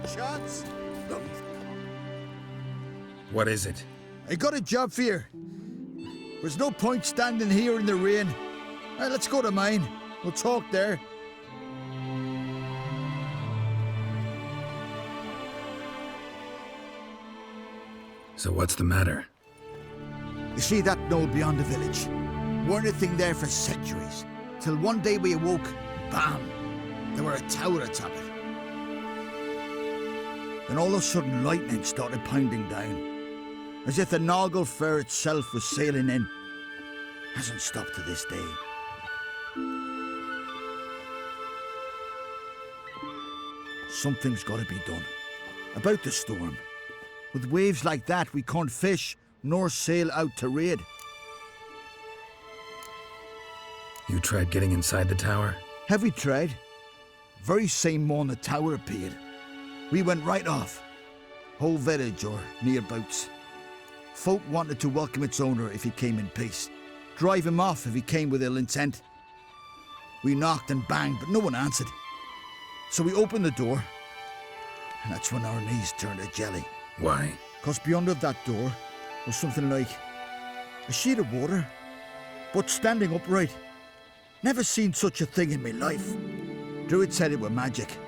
Shots? What is it? I got a job for you. There's no point standing here in the rain. Let's go to mine. We'll talk there. So what's the matter? You see that knoll beyond the village? Weren't a thing there for centuries. Till one day we awoke, bam! There were a tower atop it. Then all of a sudden lightning started pounding down. As if the Noggle Fair itself was sailing in. Hasn't stopped to this day. Something's got to be done. About the storm. With waves like that, we can't fish nor sail out to raid. You tried getting inside the tower? Have we tried? Very same morn the tower appeared. We went right off. Whole village or nearabouts. Folk wanted to welcome its owner if he came in peace. Drive him off if he came with ill intent. We knocked and banged, but no one answered. So we opened the door, and that's when our knees turned to jelly. Why? 'Cause beyond of that door was something like a sheet of water, but standing upright. Never seen such a thing in my life. Druid said it were magic.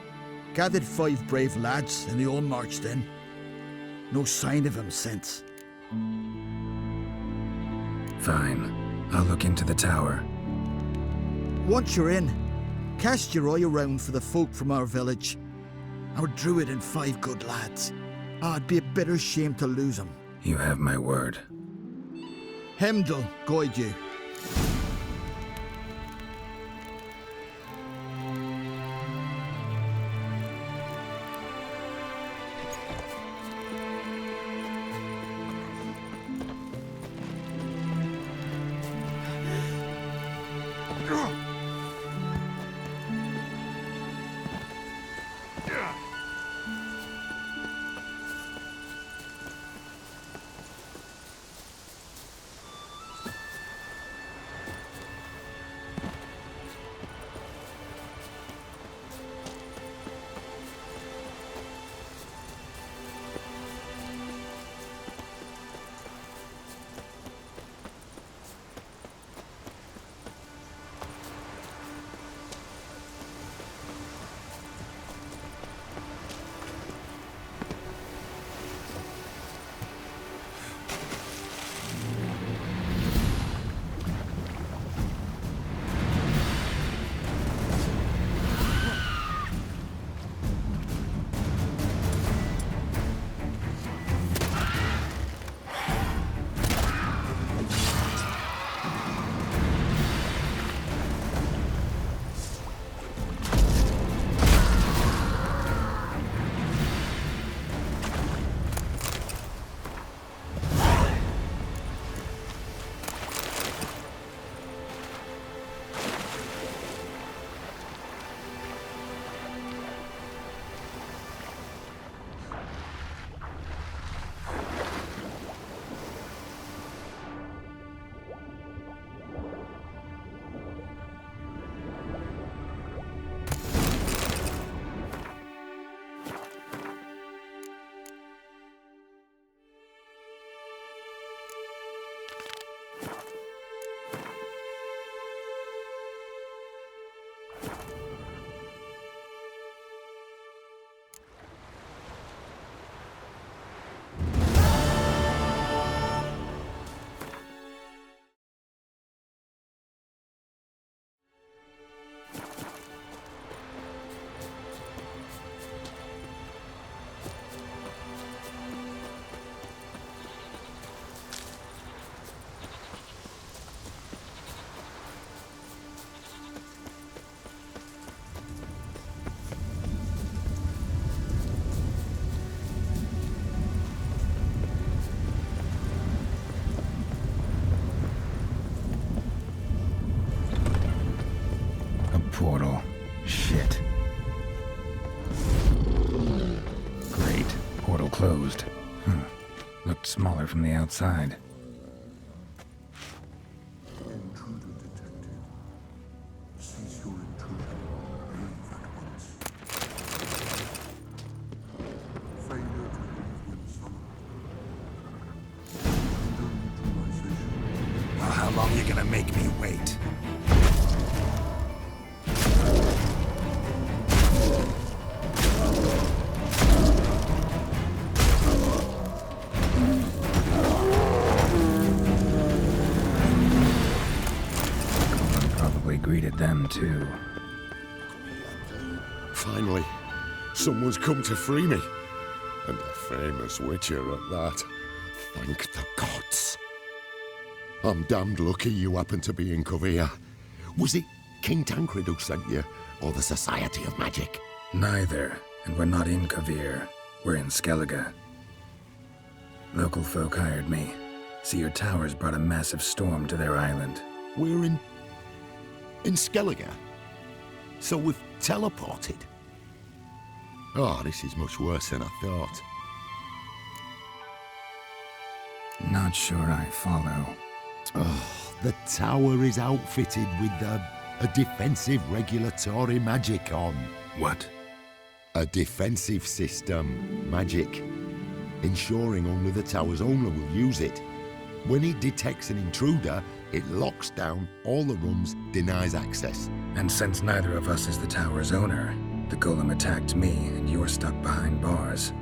Gathered 5 brave lads, and they all marched in. No sign of him since. Fine. I'll look into the tower. Once you're in, cast your eye around for the folk from our village. Our druid and 5 good lads. It'd be a bitter shame to lose them. You have my word. Hemdall guide you. Portal. Shit. Great. Portal closed. Looked smaller from the outside. gonna make me wait. Goblin probably greeted them too. Finally, someone's come to free me. And a famous witcher at that. Thank the gods. I'm damned lucky you happen to be in Kovir. Was it King Tancred who sent you, or the Society of Magic? Neither, and we're not in Kovir. We're in Skellige. Local folk hired me. See, your towers brought a massive storm to their island. We're in Skellige? So we've teleported? Oh, this is much worse than I thought. Not sure I follow. Oh, the tower is outfitted with a defensive regulatory magic on. What? A defensive system magic, ensuring only the tower's owner will use it. When it detects an intruder, it locks down all the rooms, denies access. And since neither of us is the tower's owner, the golem attacked me and you're stuck behind bars.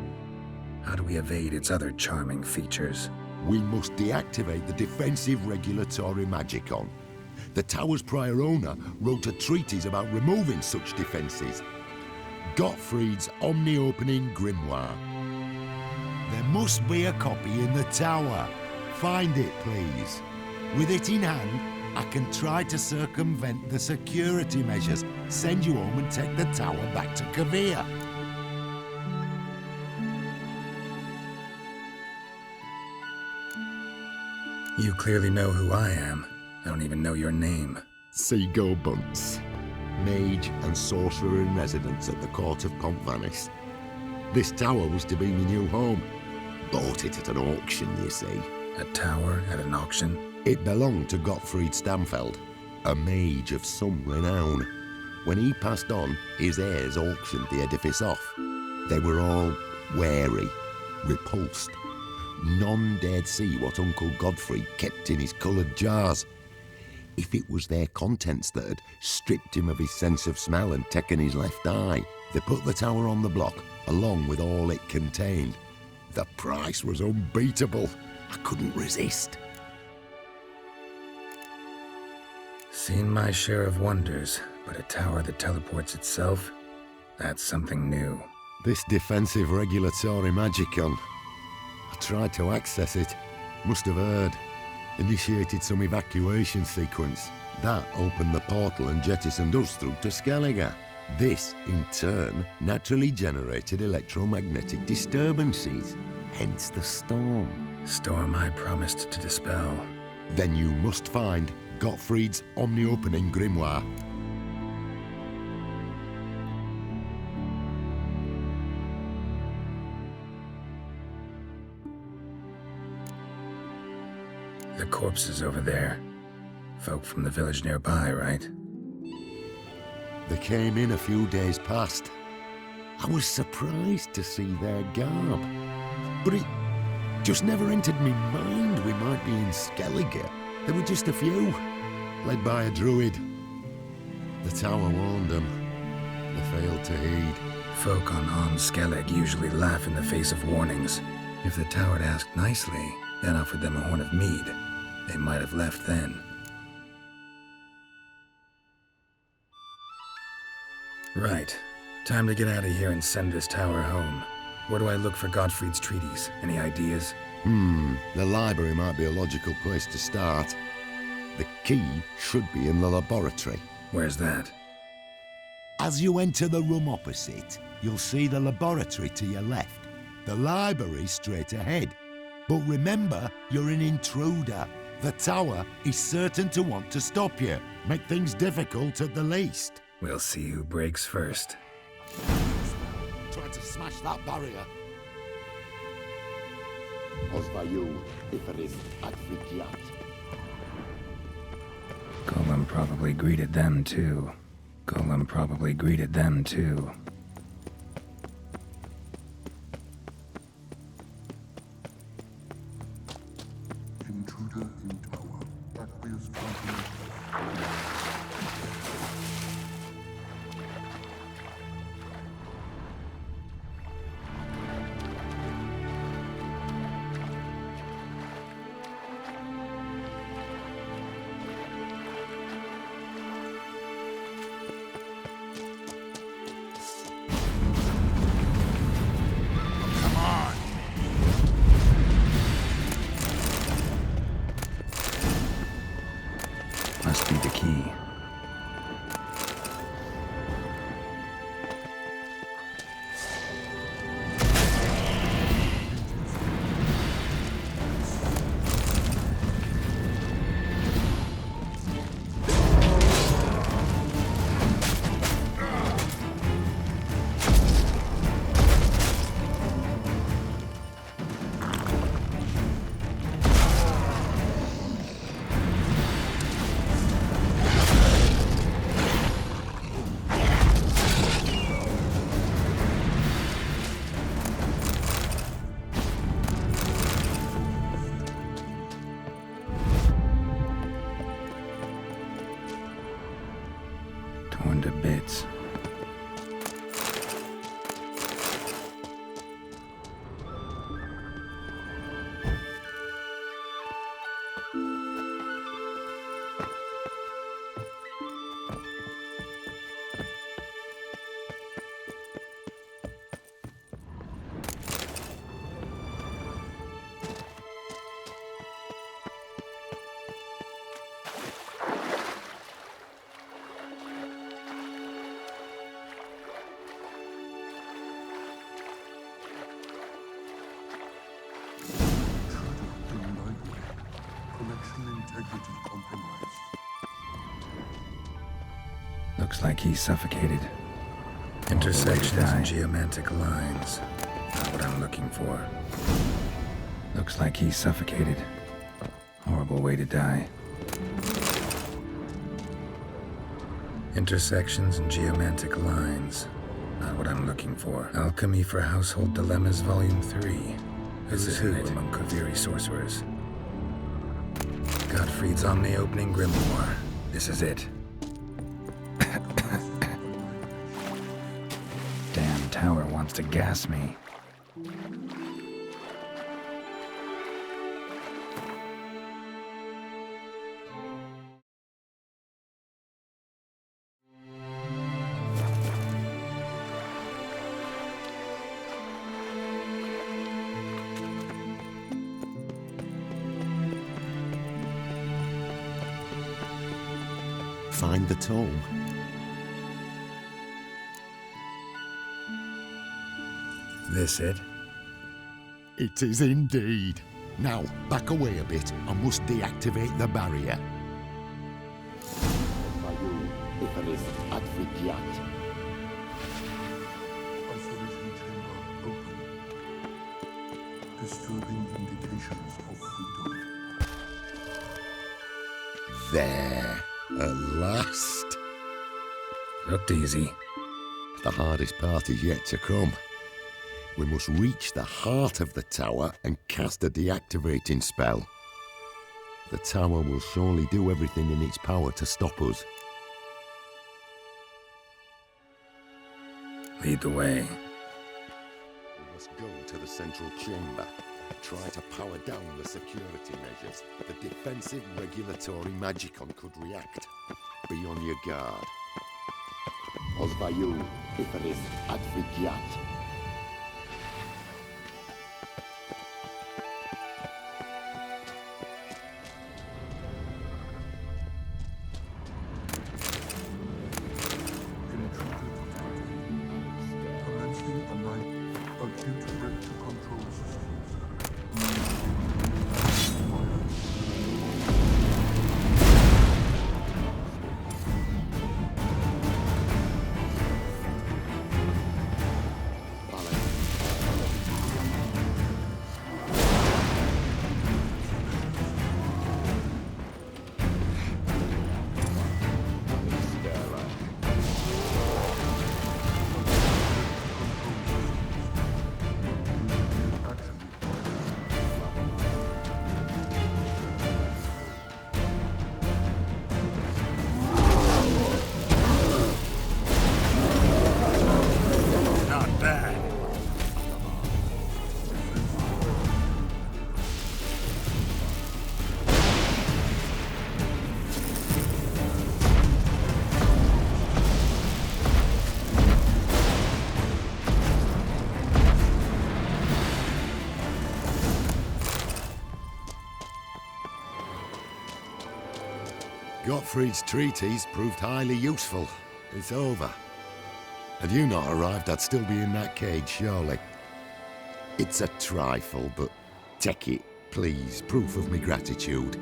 How do we evade its other charming features? We must deactivate the defensive regulatory magicon. The tower's prior owner wrote a treatise about removing such defences. Gottfried's omni-opening grimoire. There must be a copy in the tower. Find it, please. With it in hand, I can try to circumvent the security measures, send you home and take the tower back to Kovir. You clearly know who I am. I don't even know your name. Seagull Bunce, mage and sorcerer in residence at the court of Pontvanis. This tower was to be my new home. Bought it at an auction, you see. A tower at an auction? It belonged to Gottfried Stamfeld, a mage of some renown. When he passed on, his heirs auctioned the edifice off. They were all wary, repulsed. None dared see what Uncle Godfrey kept in his coloured jars. If it was their contents that had stripped him of his sense of smell and taken his left eye, they put the tower on the block, along with all it contained. The price was unbeatable. I couldn't resist. Seen my share of wonders, but a tower that teleports itself? That's something new. This defensive regulatory magicon. I tried to access it. Must have heard. Initiated some evacuation sequence. That opened the portal and jettisoned us through to Skellige. This, in turn, naturally generated electromagnetic disturbances. Hence the storm. Storm I promised to dispel. Then you must find Gottfried's omni-opening grimoire. The corpses over there. Folk from the village nearby, right? They came in a few days past. I was surprised to see their garb. But it just never entered me mind we might be in Skellige. There were just a few, led by a druid. The tower warned them. They failed to heed. Folk on Skellig usually laugh in the face of warnings. If the tower had asked nicely, then offered them a horn of mead, they might have left then. Right. Time to get out of here and send this tower home. Where do I look for Gottfried's treatise? Any ideas? The library might be a logical place to start. The key should be in the laboratory. Where's that? As you enter the room opposite, you'll see the laboratory to your left. The library straight ahead. But remember, you're an intruder. The tower is certain to want to stop you. Make things difficult at the least. We'll see who breaks first. Trying to smash that barrier. Osvayu, Iferin, Advigiat. Golem probably greeted them too. Golem probably greeted them too. Intruder in tower. Aqueous Must be the key. Torn to bits. Looks like he's suffocated. Intersections and geomantic lines. Not what I'm looking for. Looks like he's suffocated. Horrible way to die. Intersections and geomantic lines. Not what I'm looking for. Alchemy for Household Dilemmas, Volume 3. Who's who among Kaviri sorcerers? Gottfried's Omni-Opening Grimoire. This is it. Damn tower wants to gas me. Find the tome. This it? It is indeed. Now, back away a bit. I must deactivate the barrier. Disturbing indications of freedom. There, at last. Looked easy. The hardest part is yet to come. We must reach the heart of the tower and cast a deactivating spell. The tower will surely do everything in its power to stop us. Lead the way. We must go to the central chamber. Try to power down the security measures. The defensive regulatory magicon could react. Be on your guard. Osvayu, Iferis, Advigiat. Gottfried's treatise proved highly useful. It's over. Had you not arrived, I'd still be in that cage, surely. It's a trifle, but take it, please. Proof of me gratitude.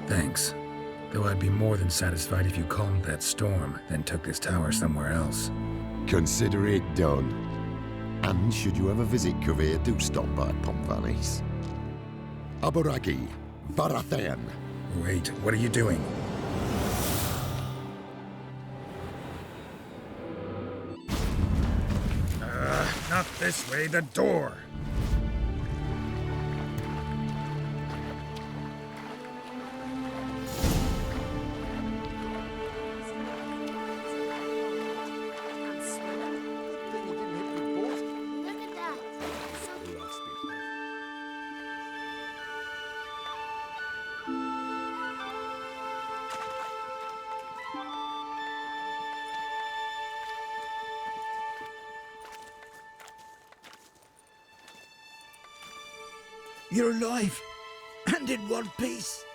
Thanks. Though I'd be more than satisfied if you calmed that storm, then took this tower somewhere else. Consider it done. And should you ever visit Kovir, do stop by Pompvanis. Aboragi, Varathan. Wait, what are you doing? Not this way, the door! You're alive, and in one piece.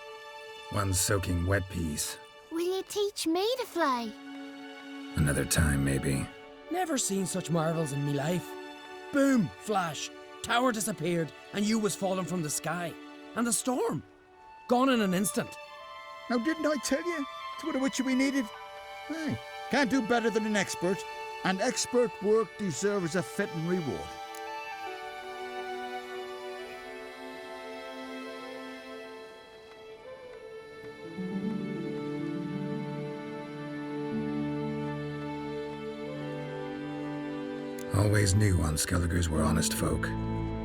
One soaking wet piece. Will you teach me to fly? Another time, maybe. Never seen such marvels in me life. Boom, flash, tower disappeared, and you was falling from the sky. And the storm, gone in an instant. Now, didn't I tell you? It's what a witcher we needed. Hey, can't do better than an expert, and expert work deserves a fitting reward. Always knew on Skelligers were honest folk.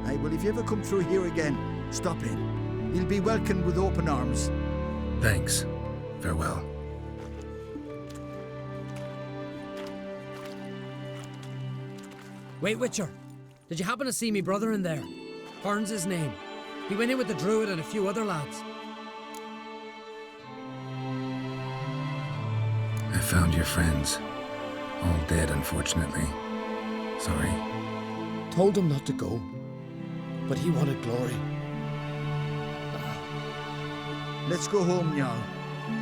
Hey, well, if you ever come through here again, stop in. You'll be welcomed with open arms. Thanks. Farewell. Wait, Witcher. Did you happen to see me brother in there? Hearn's his name. He went in with the druid and a few other lads. I found your friends. All dead, unfortunately. Sorry. Told him not to go, but he wanted glory. Let's go home, Jarl.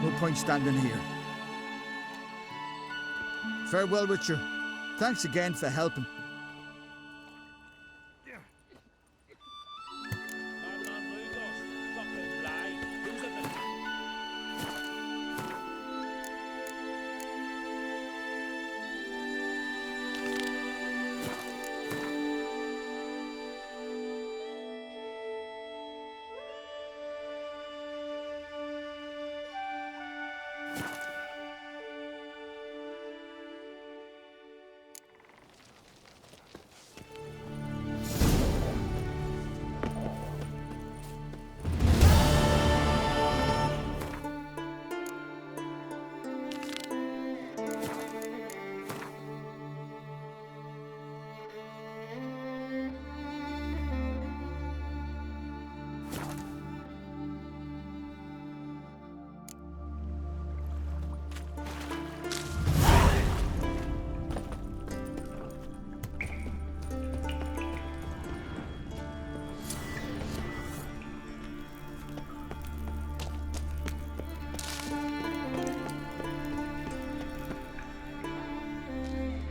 No point standing here. Farewell, Witcher. Thanks again for helping.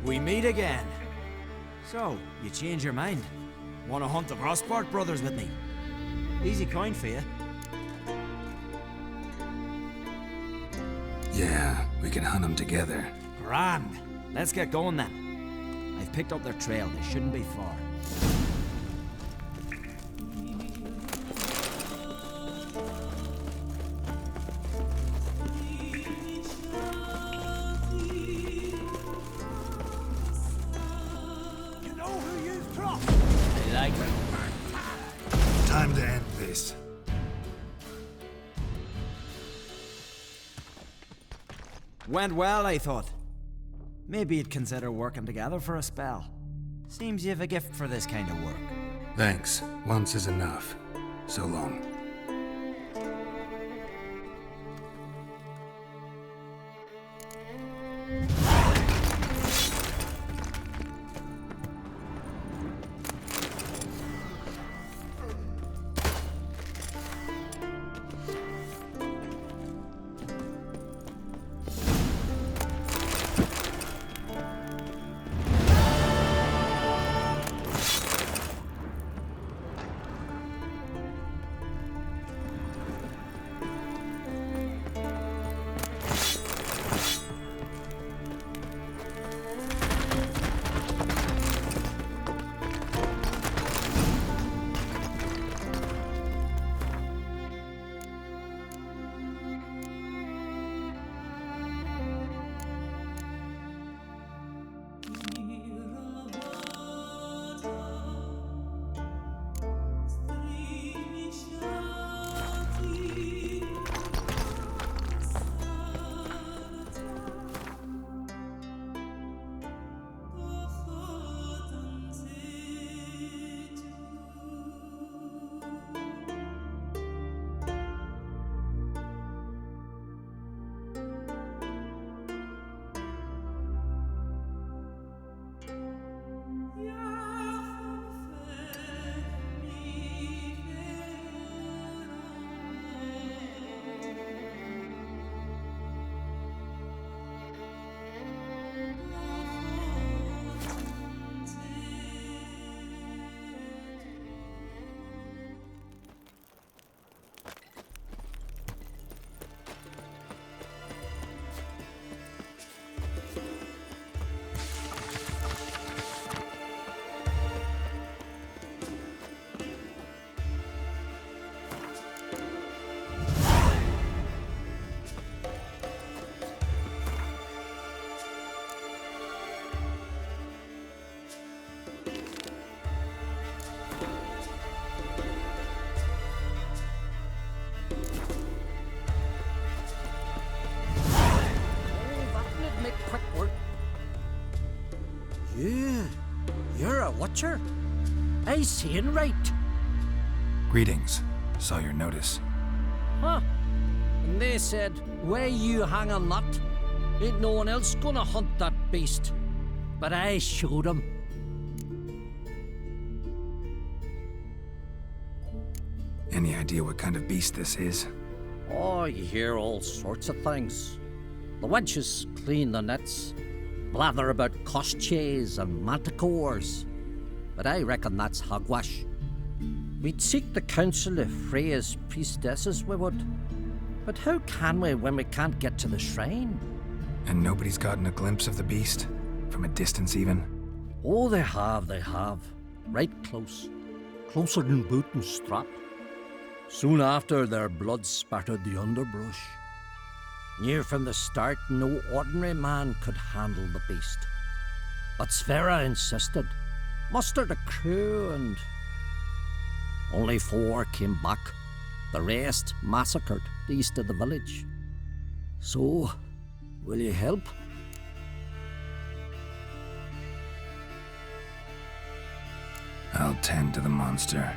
We meet again. So, you change your mind? Want to hunt the Grossport brothers with me? Easy coin for you. Yeah, we can hunt them together. Grand. Let's get going then. I've picked up their trail. They shouldn't be far. Time to end this. Went well, I thought. Maybe you'd consider working together for a spell. Seems you have a gift for this kind of work. Thanks. Once is enough. So long. butcher. I seen right. Greetings. Saw your notice. Huh. And they said, why you hang on that? Ain't no one else gonna hunt that beast. But I showed 'em. Any idea what kind of beast this is? Oh, you hear all sorts of things. The wenches clean the nets, blather about koshchays and manticores. But I reckon that's hogwash. We'd seek the counsel of Freya's priestesses, we would. But how can we when we can't get to the shrine? And nobody's gotten a glimpse of the beast? From a distance even? Oh, they have. Right close. Closer than boot and strap. Soon after, their blood spattered the underbrush. Knew from the start no ordinary man could handle the beast. But Sverre insisted. Mustered a crew and... only 4 came back. The rest massacred east of the village. So, will you help? I'll tend to the monster.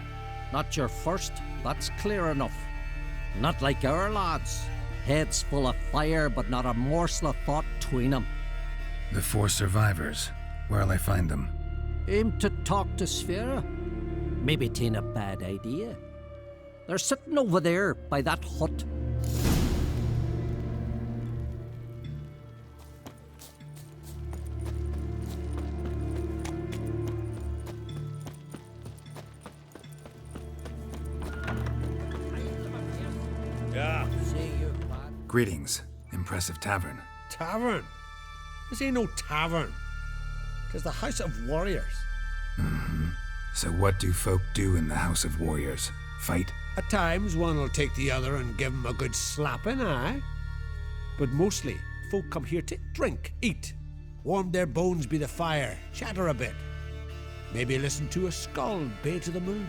Not your first, that's clear enough. Not like our lads. Heads full of fire, but not a morsel of thought between 'em. The 4 survivors. Where'll I find them? Aim to talk to Sverre? Maybe 'tain't a bad idea. They're sitting over there by that hut. Yeah. Greetings. Impressive tavern. Tavern? This ain't no tavern. 'Tis the House of Warriors. So what do folk do in the House of Warriors? Fight? At times, one will take the other and give 'em a good slapping, aye? But mostly, folk come here to drink, eat, warm their bones by the fire, chatter a bit. Maybe listen to a skull bay to the moon.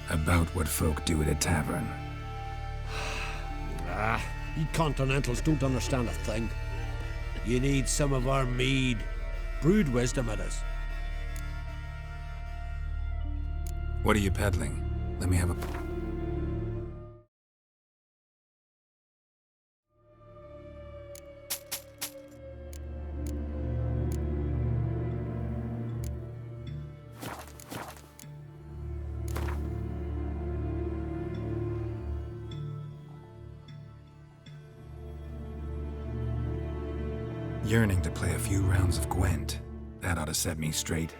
About what folk do at a tavern. You continentals don't understand a thing. You need some of our mead. Brewed wisdom it is. What are you peddling? Let me have a... Yearning to play a few rounds of Gwent. That ought to set me straight.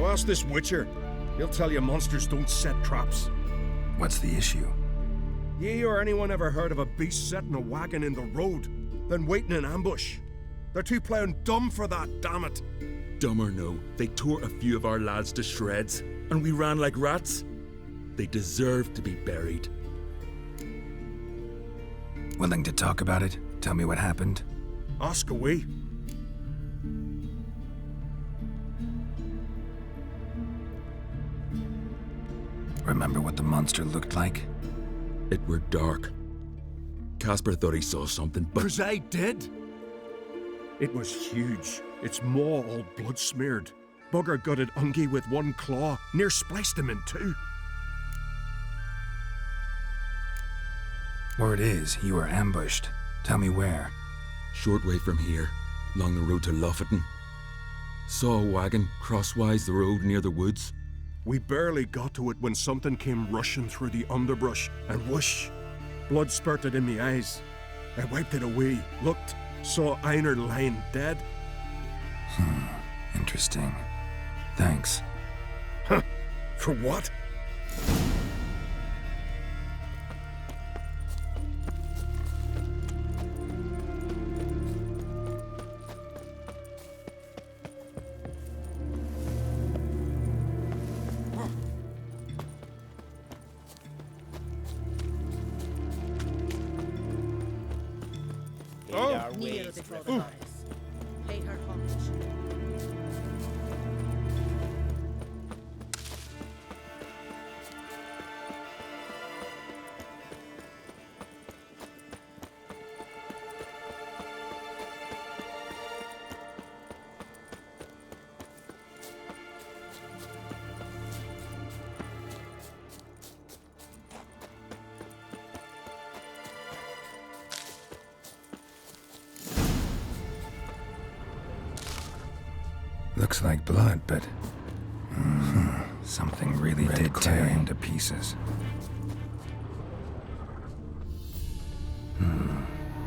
Oh, ask this witcher. He'll tell you monsters don't set traps. What's the issue? Ye or anyone ever heard of a beast setting a wagon in the road, then waiting in ambush? They're too plough dumb for that, damn it. Dumb or no, they tore a few of our lads to shreds, and we ran like rats. They deserve to be buried. Willing to talk about it? Tell me what happened? Ask away. Remember what the monster looked like? It were dark. Casper thought he saw something, but... 'Cause I did. It was huge. Its maw all blood smeared. Bugger gutted Ungie with one claw, near spliced him in two. Word is, you were ambushed. Tell me where. Short way from here, along the road to Lofferton. Saw a wagon crosswise the road near the woods. We barely got to it when something came rushing through the underbrush, and whoosh! Blood spurted in me eyes. I wiped it away, looked, saw Einar lying dead. Interesting. Thanks. Huh? For what? Kneel before the goddess. Pay her homage. Looks like blood, but... something really did tear him to pieces.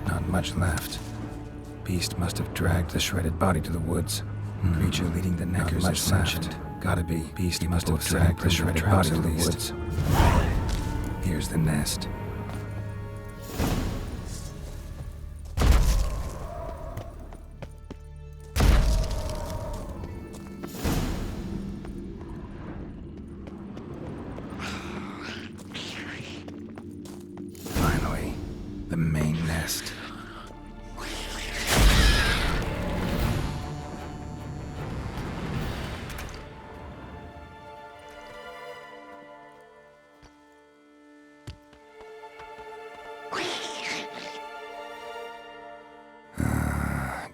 Not much left. Beast must have dragged the shredded body to the woods. Creature leading the neckers is left. Gotta be. Beast must have dragged the shredded body to the woods. Here's the nest. Finally, the main nest.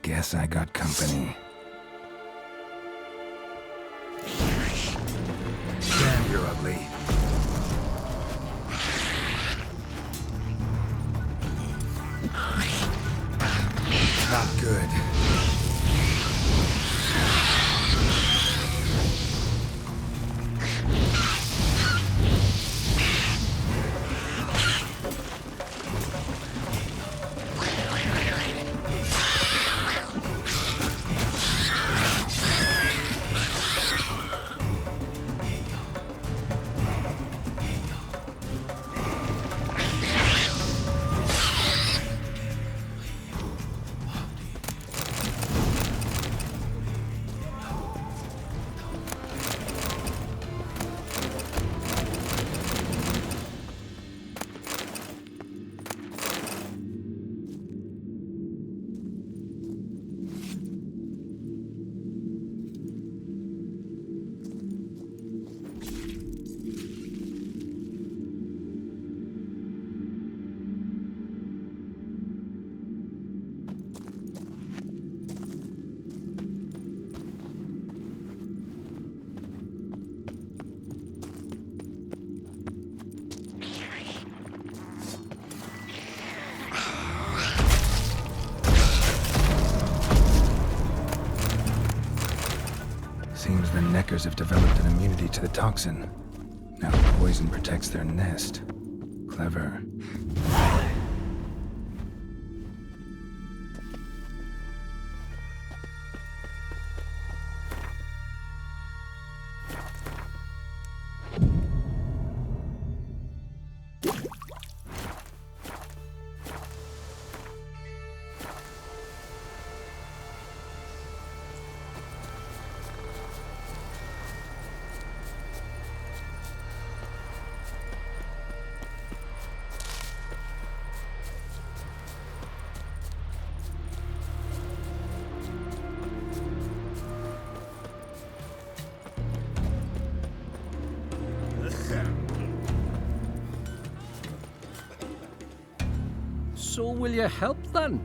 Guess I got company. Damn, you're ugly. Not good. Seems the Neckers have developed an immunity to the toxin. Now the poison protects their nest. Clever. So will you help then?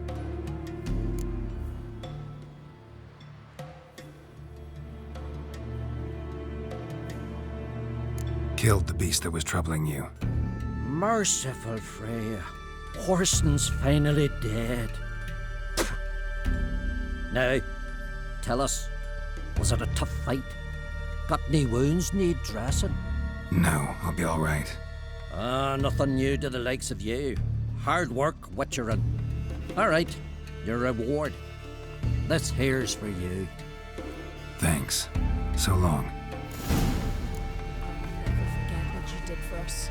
Killed the beast that was troubling you. Merciful Freya. Horston's finally dead. Now, tell us, was it a tough fight? Got any wounds need dressing? No, I'll be all right. Nothing new to the likes of you. Hard work, witcherin'. All right, your reward. This here's for you. Thanks. So long. Never forget what you did for us.